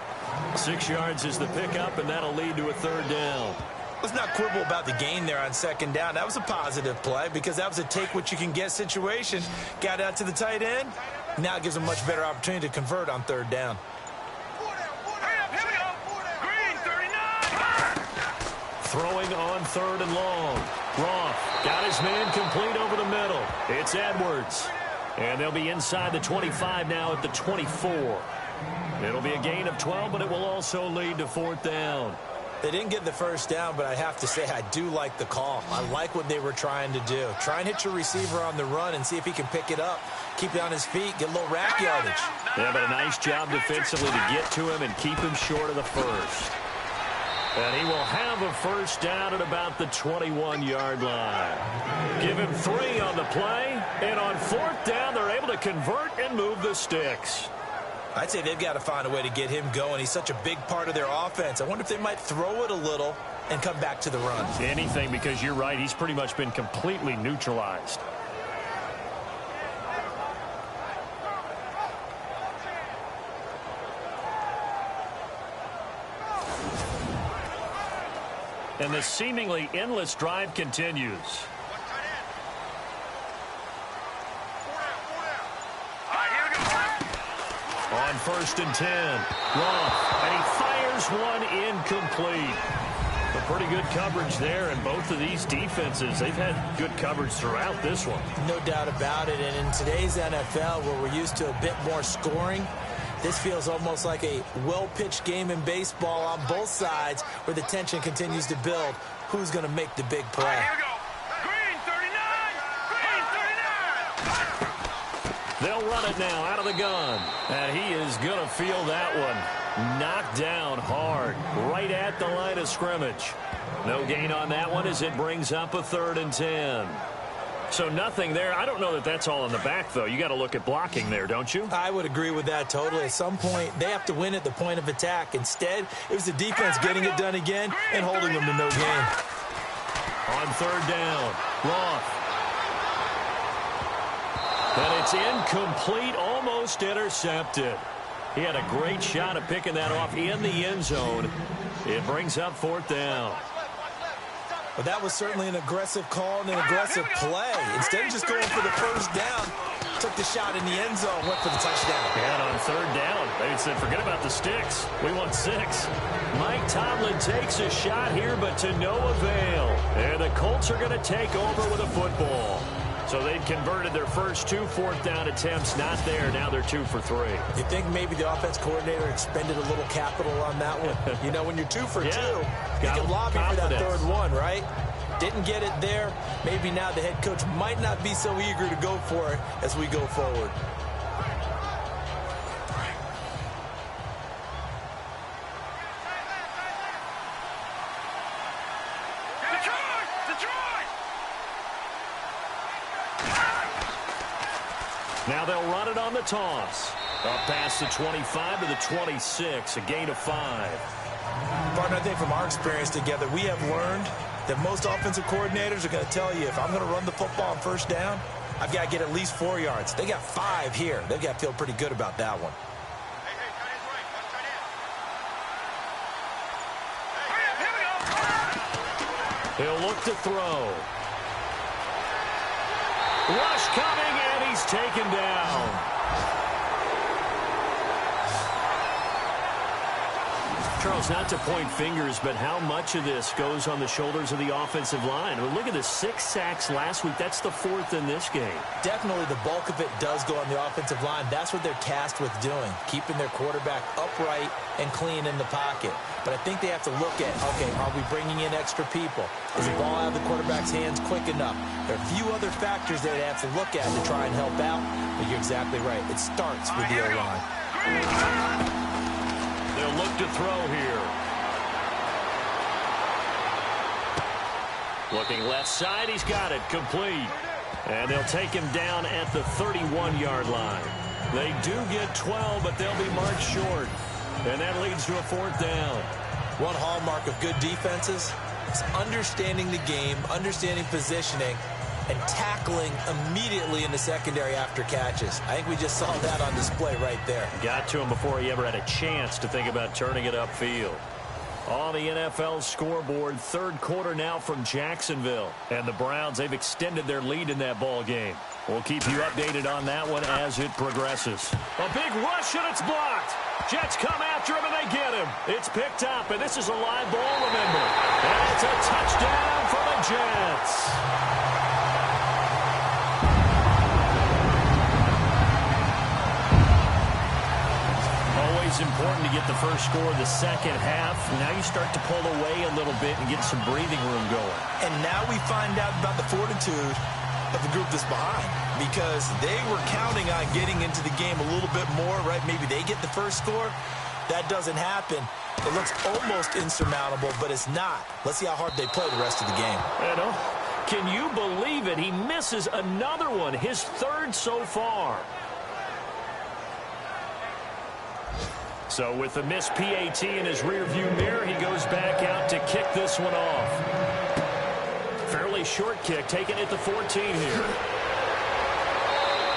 6 yards is the pickup, and that'll lead to a third down. Let's not quibble about the gain there on second down. That was a positive play because that was a take-what-you-can-get situation. Got out to the tight end. Now it gives a much better opportunity to convert on third down. Throwing on third and long. Roth got his man complete over the middle. It's Edwards. And they'll be inside the 25 now at the 24. It'll be a gain of 12, but it will also lead to fourth down. They didn't get the first down, but I have to say I do like the call. I like what they were trying to do. Try and hit your receiver on the run and see if he can pick it up. Keep it on his feet, get a little rack yardage. Yeah, but a nice job defensively to get to him and keep him short of the first. And he will have a first down at about the 21-yard line. Give him 3 on the play, and on fourth down, they're able to convert and move the sticks. I'd say they've got to find a way to get him going. He's such a big part of their offense. I wonder if they might throw it a little and come back to the run. Anything, because you're right, he's pretty much been completely neutralized. And the seemingly endless drive continues. On first and 10, Roth, and he fires one incomplete. But pretty good coverage there, and both of these defenses, they've had good coverage throughout this one. No doubt about it, and in today's NFL, where we're used to a bit more scoring, This feels almost like a well-pitched game in baseball on both sides where the tension continues to build. Who's going to make the big play? Here we go. Green 39. Green 39. They'll run it now out of the gun. And he is going to feel that one. Knocked down hard, right at the line of scrimmage. No gain on that one as it brings up a 3rd and 10. So nothing there. I don't know that that's all in the back, though. You got to look at blocking there, don't you? I would agree with that totally. At some point, they have to win at the point of attack. Instead, it was the defense getting it done again and holding them to no gain. On 3rd down, Roth. And it's incomplete, almost intercepted. He had a great shot at picking that off in the end zone. It brings up 4th down. Well, that was certainly an aggressive call and an aggressive play. Instead of just going for the first down, took the shot in the end zone, went for the touchdown. And on 3rd down, they said, forget about the sticks. We want 6. Mike Tomlin takes a shot here, but to no avail. And the Colts are going to take over with a football. So they'd converted their first 2 4th down attempts. Not there. Now they're 2 for 3. You think maybe the offense coordinator expended a little capital on that one? You know, when you're 2 for 2, you can lobby for that 3rd one, right? Didn't get it there. Maybe now the head coach might not be so eager to go for it as we go forward. Now they'll run it on the toss. Up past the 25 to the 26, a gain of 5. Partner, I think from our experience together, we have learned that most offensive coordinators are going to tell you, if I'm going to run the football on 1st down, I've got to get at least 4 yards. They got 5 here. They've got to feel pretty good about that one. He'll look to throw. Rush coming, and he's taken down. Charles, not to point fingers, but how much of this goes on the shoulders of the offensive line? Well, look at the 6 sacks last week. That's the 4th in this game. Definitely the bulk of it does go on the offensive line. That's what they're tasked with doing, keeping their quarterback upright and clean in the pocket. But I think they have to look at, okay, are we bringing in extra people? Is the ball out of the quarterback's hands quick enough? There are a few other factors that they have to look at to try and help out. But you're exactly right. It starts with the O-line. They'll look to throw here. Looking left side, he's got it, complete. And they'll take him down at the 31-yard line. They do get 12, but they'll be marked short. And that leads to a 4th down. One hallmark of good defenses is understanding the game, understanding positioning, and tackling immediately in the secondary after catches. I think we just saw that on display right there. Got to him before he ever had a chance to think about turning it upfield. On the NFL scoreboard, 3rd quarter now from Jacksonville. And the Browns, they've extended their lead in that ball game. We'll keep you updated on that one as it progresses. A big rush, and it's blocked. Jets come after him, and they get him. It's picked up, and this is a live ball, remember. And it's a touchdown for the Jets. Always important to get the first score of the second half. Now you start to pull away a little bit and get some breathing room going. And now we find out about the fortitude of the group that's behind, because they were counting on getting into the game a little bit more, right? Maybe they get the first score. That doesn't happen. It looks almost insurmountable, but it's not. Let's see how hard they play the rest of the game. Can you believe it? He misses another one, his 3rd so far. So with the missed PAT in his rearview mirror, he goes back out to kick this one off. Fairly short kick, taken at the 14 here.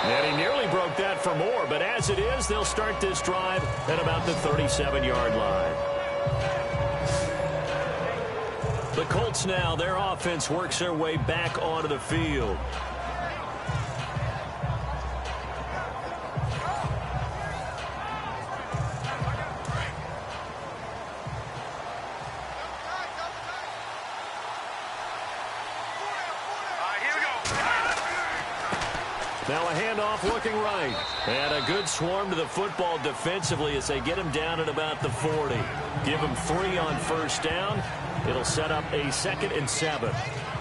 And he nearly broke that for more, but as it is, they'll start this drive at about the 37-yard line. The Colts now, their offense works their way back onto the field. Now a handoff looking right. And a good swarm to the football defensively as they get him down at about the 40. Give him 3 on first down. It'll set up a 2nd and 7.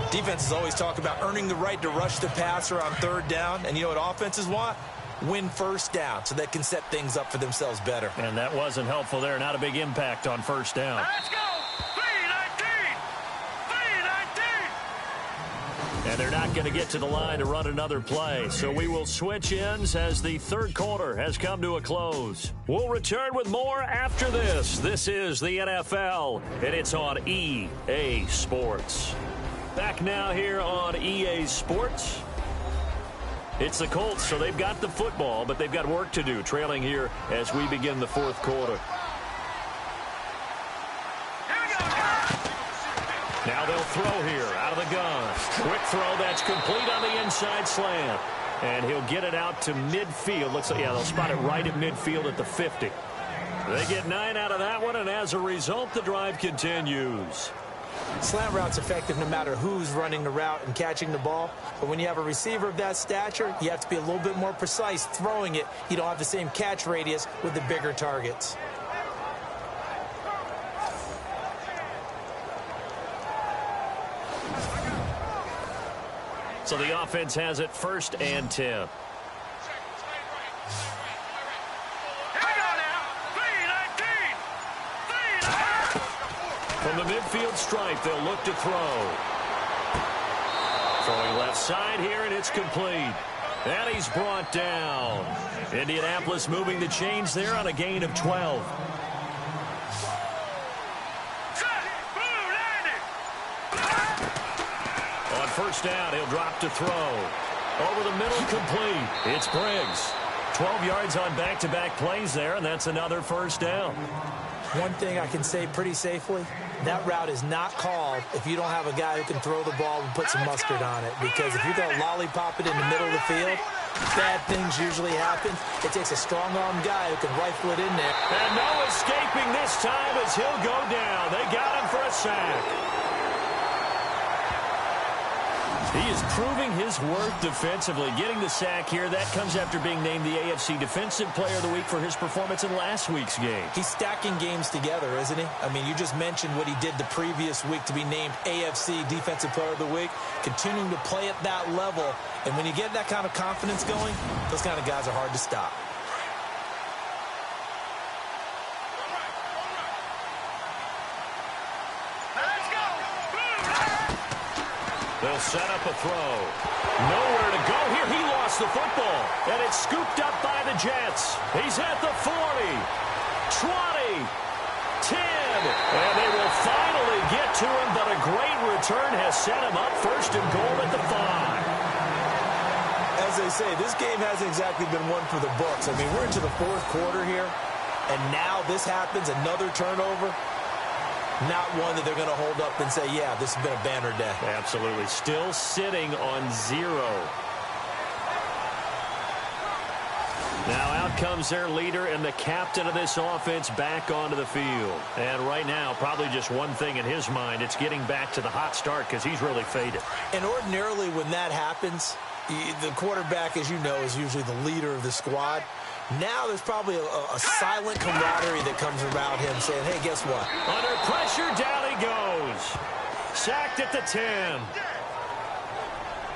Defenses always talk about earning the right to rush the passer on 3rd down. And you know what offenses want? Win first down so they can set things up for themselves better. And that wasn't helpful there. Not a big impact on first down. Let's go. 319. 319. And they're not going to get to the line to run another play. So we will switch ends as the 3rd quarter has come to a close. We'll return with more after this. This is the NFL, and it's on EA Sports. Back now here on EA Sports. It's the Colts, so they've got the football, but they've got work to do, trailing here as we begin the 4th quarter. Now they'll throw here out of the gun. Quick throw that's complete on the inside slant. And he'll get it out to midfield. Looks like, yeah, they'll spot it right at midfield at the 50. They get 9 out of that one, and as a result, the drive continues. Slant route's effective no matter who's running the route and catching the ball. But when you have a receiver of that stature, you have to be a little bit more precise throwing it. You don't have the same catch radius with the bigger targets. So the offense has it 1st and 10. From the midfield stripe, they'll look to throw. Throwing left side here, and it's complete. And he's brought down. Indianapolis moving the chains there on a gain of 12. On first down, he'll drop to throw. Over the middle, complete. It's Briggs. 12 yards on back-to-back plays there, and that's another first down. One thing I can say pretty safely, that route is not called if you don't have a guy who can throw the ball and put some mustard on it. Because if you're going to lollipop it in the middle of the field, bad things usually happen. It takes a strong-arm guy who can rifle it in there. And no escaping this time as he'll go down. They got him for a sack. He is proving his worth defensively, getting the sack here. That comes after being named the AFC Defensive Player of the Week for his performance in last week's game. He's stacking games together, isn't he? I mean, you just mentioned what he did the previous week to be named AFC Defensive Player of the Week, continuing to play at that level. And when you get that kind of confidence going, those kind of guys are hard to stop. They'll set up a throw. Nowhere to go here. He lost the football. And it's scooped up by the Jets. He's at the 40, 20, 10. And they will finally get to him, but a great return has set him up 1st and goal at the 5. As they say, this game hasn't exactly been one for the books. I mean, we're into the 4th quarter here, and now this happens, another turnover. Not one that they're going to hold up and say, yeah, this has been a banner day. Absolutely. Still sitting on 0. Now out comes their leader and the captain of this offense back onto the field. And right now, probably just one thing in his mind. It's getting back to the hot start because he's really faded. And ordinarily when that happens, the quarterback, as you know, is usually the leader of the squad. Now there's probably a silent camaraderie that comes around him saying, hey, guess what? Under pressure, down he goes. Sacked at the 10.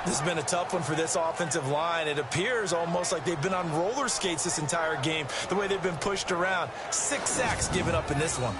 This has been a tough one for this offensive line. It appears almost like they've been on roller skates this entire game, the way they've been pushed around. 6 sacks given up in this one.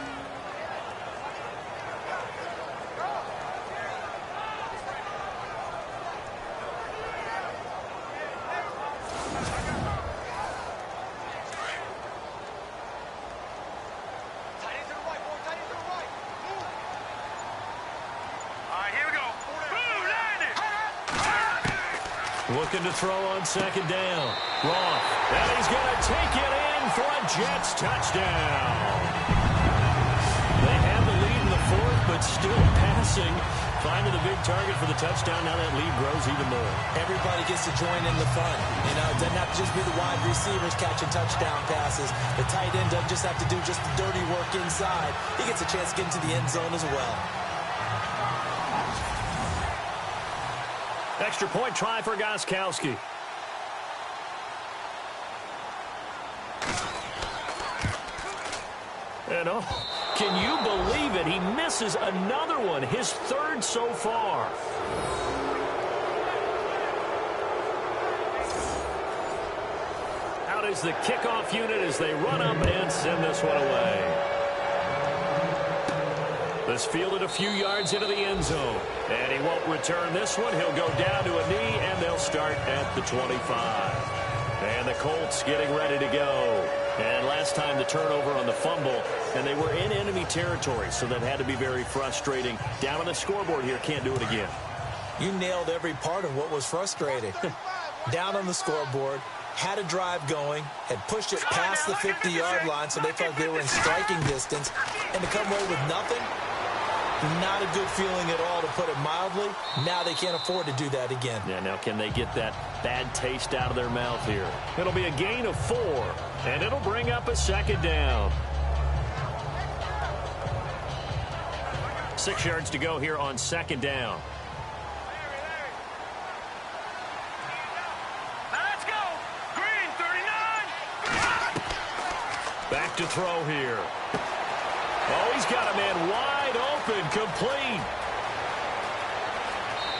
Looking to throw on 2nd down. Roth. And he's going to take it in for a Jets touchdown. They had the lead in the 4th, but still passing. Finding the big target for the touchdown. Now that lead grows even more. Everybody gets to join in the fun. You know, it doesn't have to just be the wide receivers catching touchdown passes. The tight end doesn't just have to do just the dirty work inside. He gets a chance to get into the end zone as well. Extra point try for Gostkowski. And oh, can you believe it? He misses another one, his third so far. Out is the kickoff unit as they run up and send this one away. This fielded a few yards into the end zone. And he won't return this one. He'll go down to a knee, and they'll start at the 25. And the Colts getting ready to go. And last time the turnover on the fumble, and they were in enemy territory, so that had to be very frustrating. Down on the scoreboard here, can't do it again. You nailed every part of what was frustrating. Down on the scoreboard, had a drive going, had pushed it past the 50-yard line, so they felt they were in striking distance, and to come away with nothing, not a good feeling at all, to put it mildly. Now they can't afford to do that again. Yeah, now can they get that bad taste out of their mouth here? It'll be a gain of 4, and it'll bring up a second down. 6 yards to go here on second down. Let's go. Green 39. Back to throw here. Oh, he's got a man wide open, complete.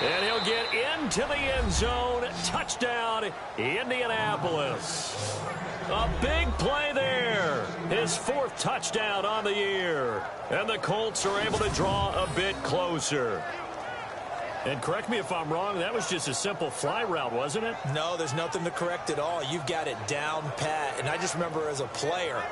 And he'll get into the end zone. Touchdown, Indianapolis. A big play there. His 4th touchdown on the year. And the Colts are able to draw a bit closer. And correct me if I'm wrong, that was just a simple fly route, wasn't it? No, there's nothing to correct at all. You've got it down pat. And I just remember as a player,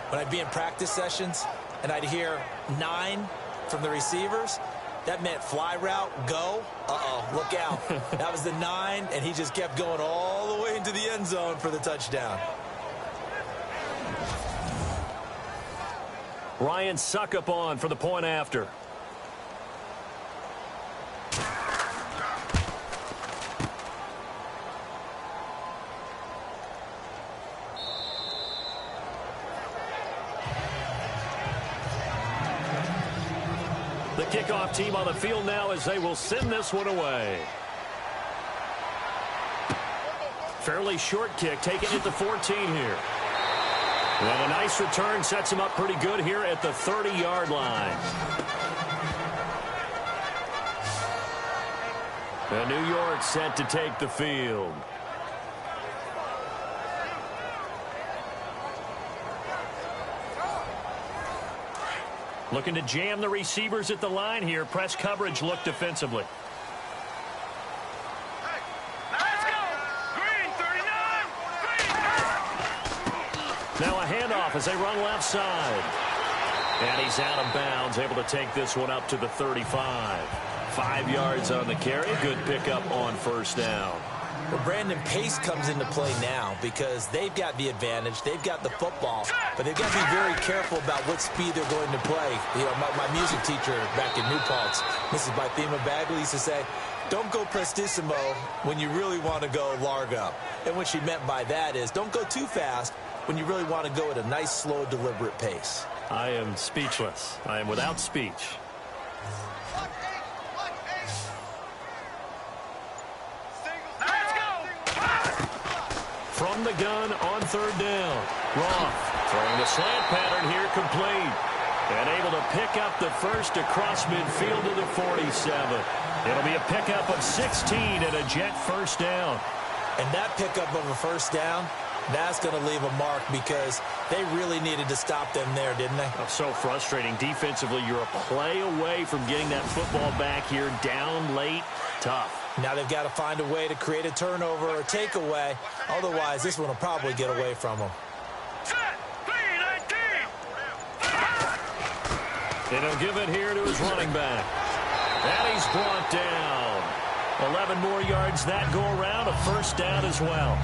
when I'd be in practice sessions, and I'd hear 9 from the receivers, that meant fly route, go. Uh-oh, look out. That was the 9, and he just kept going all the way into the end zone for the touchdown. Ryan Suckup on for the point after. The kickoff team on the field now as they will send this one away. Fairly short kick, taken at the 14 here. And a nice return sets him up pretty good here at the 30-yard line. And New York set to take the field. Looking to jam the receivers at the line here. Press coverage look defensively. Let's go. Green 39. Now a handoff as they run left side. And he's out of bounds, able to take this one up to the 35. 5 yards on the carry. Good pickup on first down. Well, Brandon, pace comes into play now because they've got the advantage. They've got the football, but they've got to be very careful about what speed they're going to play. You know, my music teacher back in New Paltz, Mrs. Bythema Bagley, used to say, don't go prestissimo when you really want to go largo. And what she meant by that is don't go too fast when you really want to go at a nice, slow, deliberate pace. I am speechless. I am without speech. From the gun on third down. Roth throwing the slant pattern here, complete. And able to pick up the first across midfield to the 47. It'll be a pickup of 16 and a Jet first down. And that pickup of a first down, that's going to leave a mark because they really needed to stop them there, didn't they? Oh, so frustrating. Defensively, you're a play away from getting that football back here. Down late, tough. Now they've got to find a way to create a turnover or takeaway. Otherwise, this one will probably get away from them. Set. B19. And he'll give it here to his running back. And he's brought down. 11 more yards that go around. A first down as well.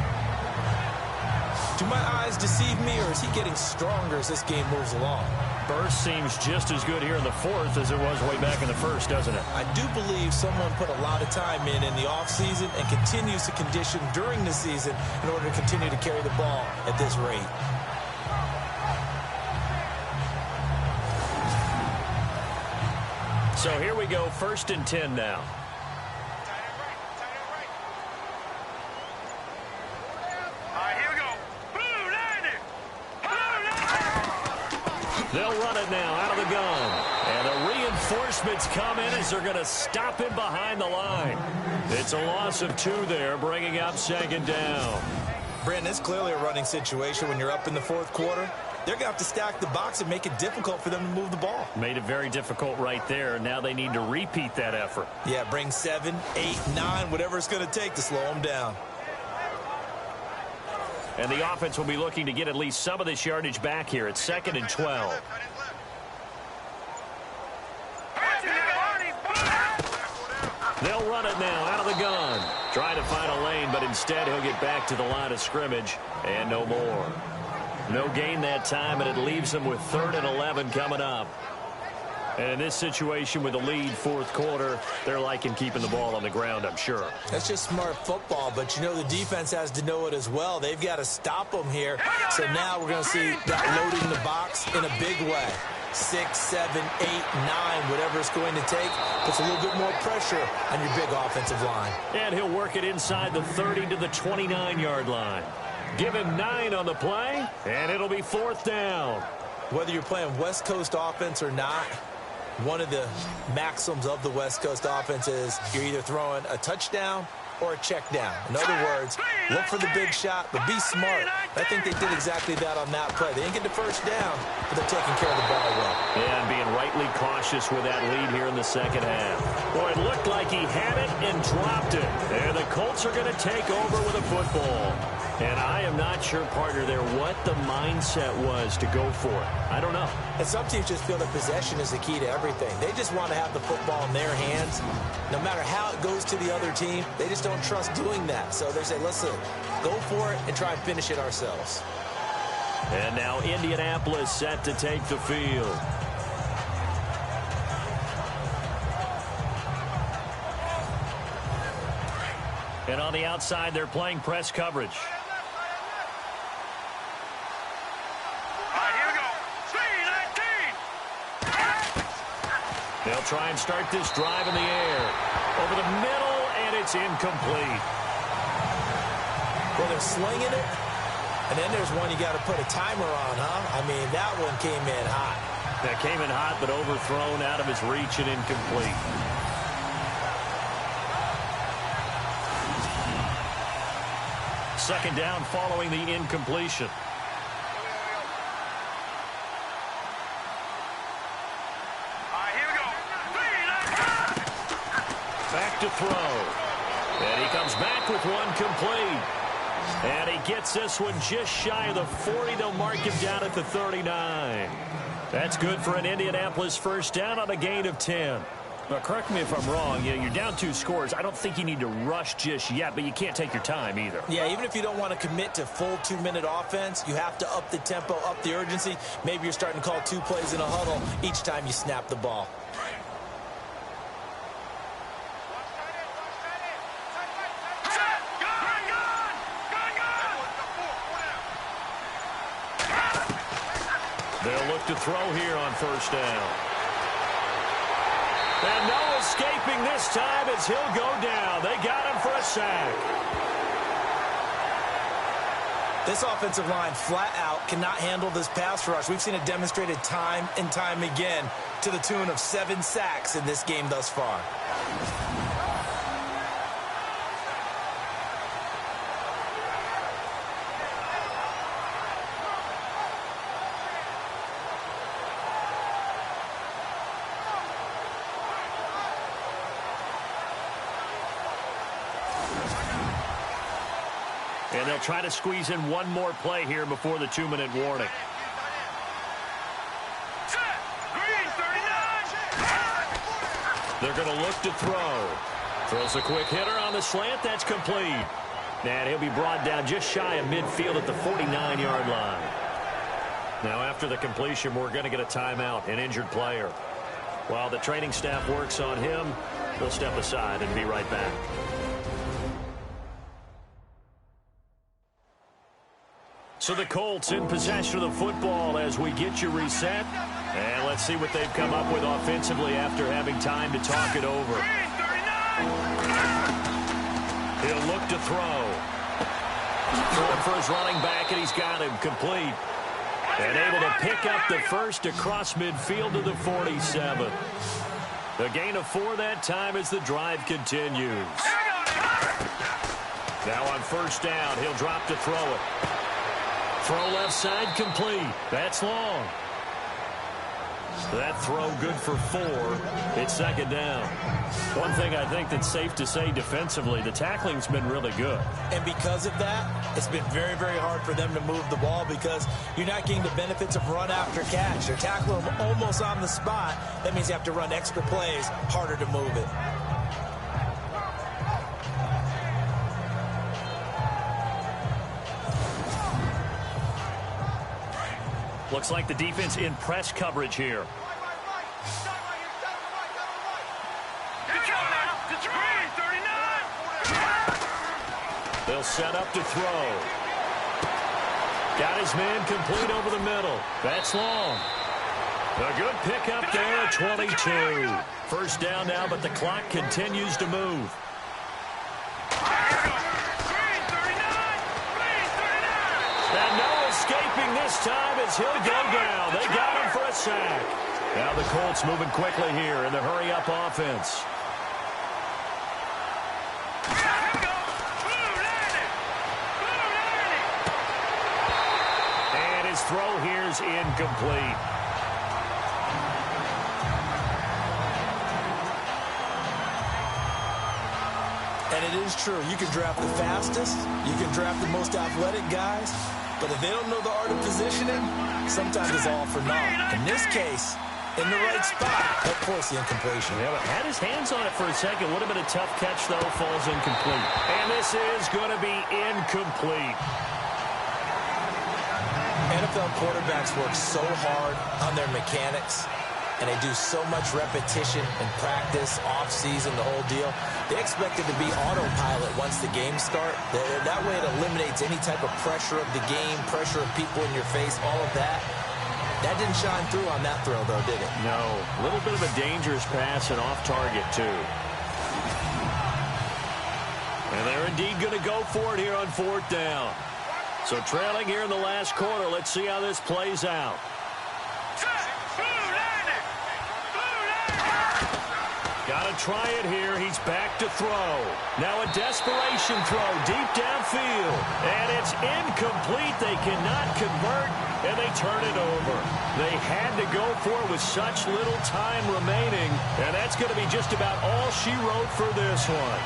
Do my eyes deceive me, or is he getting stronger as this game moves along? Burst seems just as good here in the fourth as it was way back in the first, doesn't it? I do believe someone put a lot of time in the offseason and continues to condition during the season in order to continue to carry the ball at this rate. So here we go, 1st and 10 now. They'll run it now out of the gun. And the reinforcements come in as they're going to stop him behind the line. It's a loss of 2 there, bringing up second down. Brandon, it's clearly a running situation when you're up in the fourth quarter. They're going to have to stack the box and make it difficult for them to move the ball. Made it very difficult right there. Now they need to repeat that effort. Yeah, bring 7, 8, 9, whatever it's going to take to slow them down. And the offense will be looking to get at least some of this yardage back here. It's 2nd and 12. They'll run it now out of the gun. Trying to find a lane, but instead he'll get back to the line of scrimmage and no more. No gain that time, and it leaves them with 3rd and 11 coming up. And in this situation with the lead, fourth quarter, they're liking keeping the ball on the ground, I'm sure. That's just smart football, but you know the defense has to know it as well. They've got to stop them here. So now we're going to see that loading the box in a big way. 6, 7, 8, 9, whatever it's going to take, puts a little bit more pressure on your big offensive line. And he'll work it inside the 30 to the 29-yard line. Give him 9 on the play, and it'll be 4th down. Whether you're playing West Coast offense or not, one of the maxims of the West Coast offense is you're either throwing a touchdown or a check down. In other words, look for the big shot, but be smart. I think they did exactly that on that play. They didn't get the first down, but they're taking care of the ball well. And being rightly cautious with that lead here in the second half. Boy, it looked like he had it and dropped it. And the Colts are going to take over with a football. And I am not sure, partner, there what the mindset was to go for it. I don't know. And some teams just feel that possession is the key to everything. They just want to have the football in their hands. No matter how it goes to the other team, they just don't trust doing that. So they say, listen, go for it and try and finish it ourselves. And now Indianapolis set to take the field. And on the outside, they're playing press coverage. They'll try and start this drive in the air. Over the middle, and it's incomplete. Well, they're slinging it, and then there's one you got to put a timer on, huh? I mean, that one came in hot. That came in hot, but overthrown out of his reach and incomplete. Second down following the incompletion. Back to throw. And he comes back with one complete. And he gets this one just shy of the 40. They'll mark him down at the 39. That's good for an Indianapolis first down on a gain of 10. Now, correct me if I'm wrong. You know, you're down 2 scores. I don't think you need to rush just yet, but you can't take your time either. Yeah, even if you don't want to commit to full 2-minute offense, you have to up the tempo, up the urgency. Maybe you're starting to call 2 plays in a huddle each time you snap the ball. They'll look to throw here on first down. And no escaping this time as he'll go down. They got him for a sack. This offensive line flat out cannot handle this pass rush. We've seen it demonstrated time and time again to the tune of 7 sacks in this game thus far. And they'll try to squeeze in one more play here before the 2-minute warning. They're going to look to throw. Throws a quick hitter on the slant. That's complete. And he'll be brought down just shy of midfield at the 49-yard line. Now, after the completion, we're going to get a timeout, an injured player. While the training staff works on him, we'll step aside and be right back. So the Colts in possession of the football as we get you reset. And let's see what they've come up with offensively after having time to talk it over. He'll look to throw. Throwing for his running back, and he's got him complete. And able to pick up the first across midfield to the 47. The gain of 4 that time as the drive continues. Now on first down, he'll drop to throw it. Throw left side complete. That's long. That throw good for 4. It's second down. One thing I think that's safe to say defensively, the tackling's been really good. And because of that, it's been very, very hard for them to move the ball because you're not getting the benefits of run after catch. They're tackling them almost on the spot. That means you have to run extra plays, harder to move it. Looks like the defense in press coverage here. They'll set up to throw. Got his man complete over the middle. That's long. A good pickup there at 22. First down now, but the clock continues to move. And no escaping this time as he'll go down. They got him for a sack. Now the Colts moving quickly here in the hurry-up offense. And his throw here's incomplete. And it is true. You can draft the fastest. You can draft the most athletic guys. But if they don't know the art of positioning, sometimes it's all for naught. In this case, in the right spot, of course the incompletion. Yeah, but had his hands on it for a second. Would have been a tough catch, though. Falls incomplete. And this is going to be incomplete. NFL quarterbacks work so hard on their mechanics, and they do so much repetition and practice, off-season, the whole deal. They expect it to be autopilot once the games start. That way it eliminates any type of pressure of the game, pressure of people in your face, all of that. That didn't shine through on that throw, though, did it? No. A little bit of a dangerous pass and off target, too. And they're indeed going to go for it here on fourth down. So trailing here in the last quarter. Let's see how this plays out. Got to try it here. He's back to throw. Now a desperation throw deep downfield. And it's incomplete. They cannot convert, and they turn it over. They had to go for it with such little time remaining, and that's going to be just about all she wrote for this one.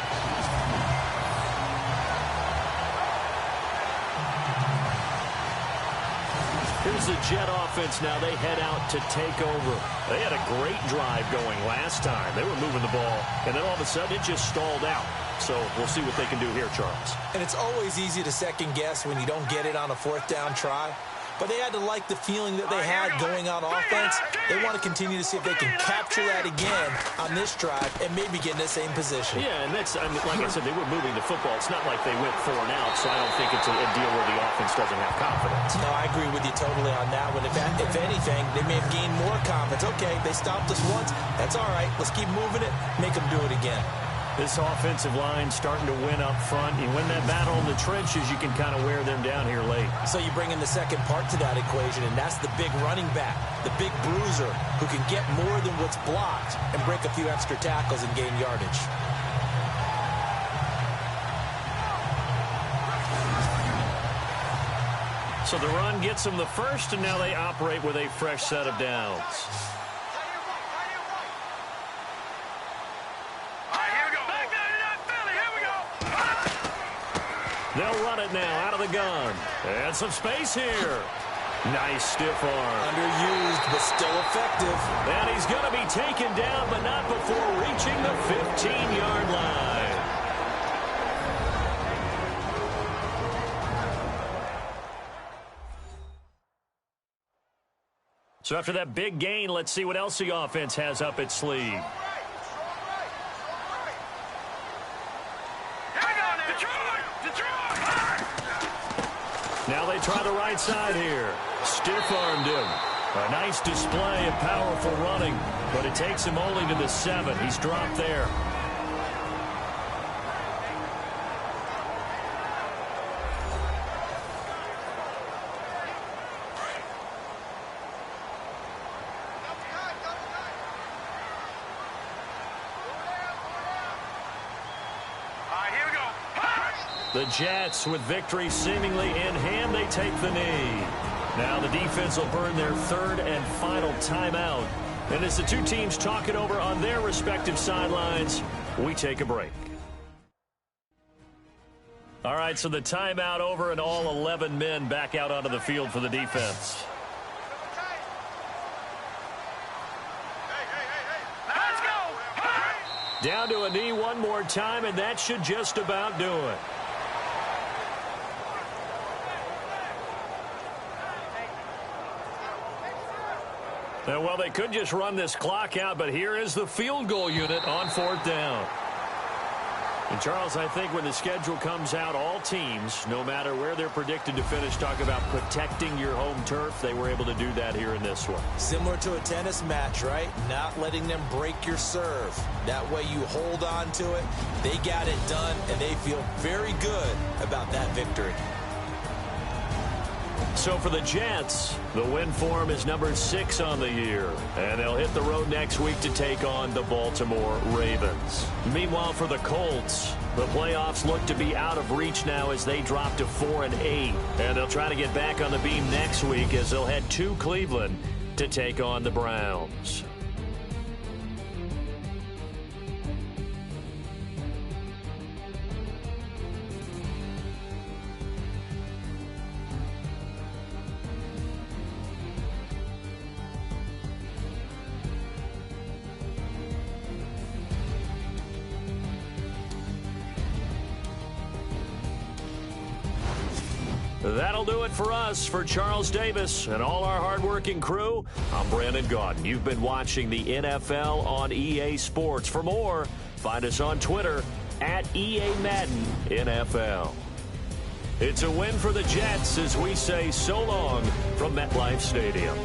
Here's the Jet offense now. They head out to take over. They had a great drive going last time. They were moving the ball, and then all of a sudden it just stalled out. So we'll see what they can do here, Charles. And it's always easy to second guess when you don't get it on a fourth down try. But they had to like the feeling that they had going on offense. They want to continue to see if they can capture that again on this drive and maybe get in the same position. Yeah, and that's, I mean, like I said, they were moving the football. It's not like they went 4 and out, so I don't think it's a deal where the offense doesn't have confidence. No, I agree with you totally on that one. If anything, they may have gained more confidence. Okay, they stopped us once. That's all right. Let's keep moving it. Make them do it again. This offensive line starting to win up front. You win that battle in the trenches, you can kind of wear them down here late. So you bring in the second part to that equation, and that's the big running back, the big bruiser, who can get more than what's blocked and break a few extra tackles and gain yardage. So the run gets them the first, and now they operate with a fresh set of downs. They'll run it now out of the gun. And some space here. Nice stiff arm. Underused, but still effective. And he's going to be taken down, but not before reaching the 15-yard line. So after that big gain, let's see what else the offense has up its sleeve. Now they try the right side here. Stiff-armed him. A nice display of powerful running, but it takes him only to the 7. He's dropped there. The Jets, with victory seemingly in hand, they take the knee. Now the defense will burn their third and final timeout. And as the two teams talk it over on their respective sidelines, we take a break. All right, so the timeout over and all 11 men back out onto the field for the defense. Let's go! Down to a knee one more time, and that should just about do it. Well, they could just run this clock out, but here is the field goal unit on 4th down. And, Charles, I think when the schedule comes out, all teams, no matter where they're predicted to finish, talk about protecting your home turf. They were able to do that here in this one. Similar to a tennis match, right? Not letting them break your serve. That way you hold on to it. They got it done, and they feel very good about that victory. So for the Jets, the win form is number 6 on the year. And they'll hit the road next week to take on the Baltimore Ravens. Meanwhile, for the Colts, the playoffs look to be out of reach now as they drop to 4-8. And they'll try to get back on the beam next week as they'll head to Cleveland to take on the Browns. That'll do it for us. For Charles Davis and all our hardworking crew, I'm Brandon Gaudin. You've been watching the NFL on EA Sports. For more, find us on Twitter at EA Madden NFL. It's a win for the Jets as we say so long from MetLife Stadium.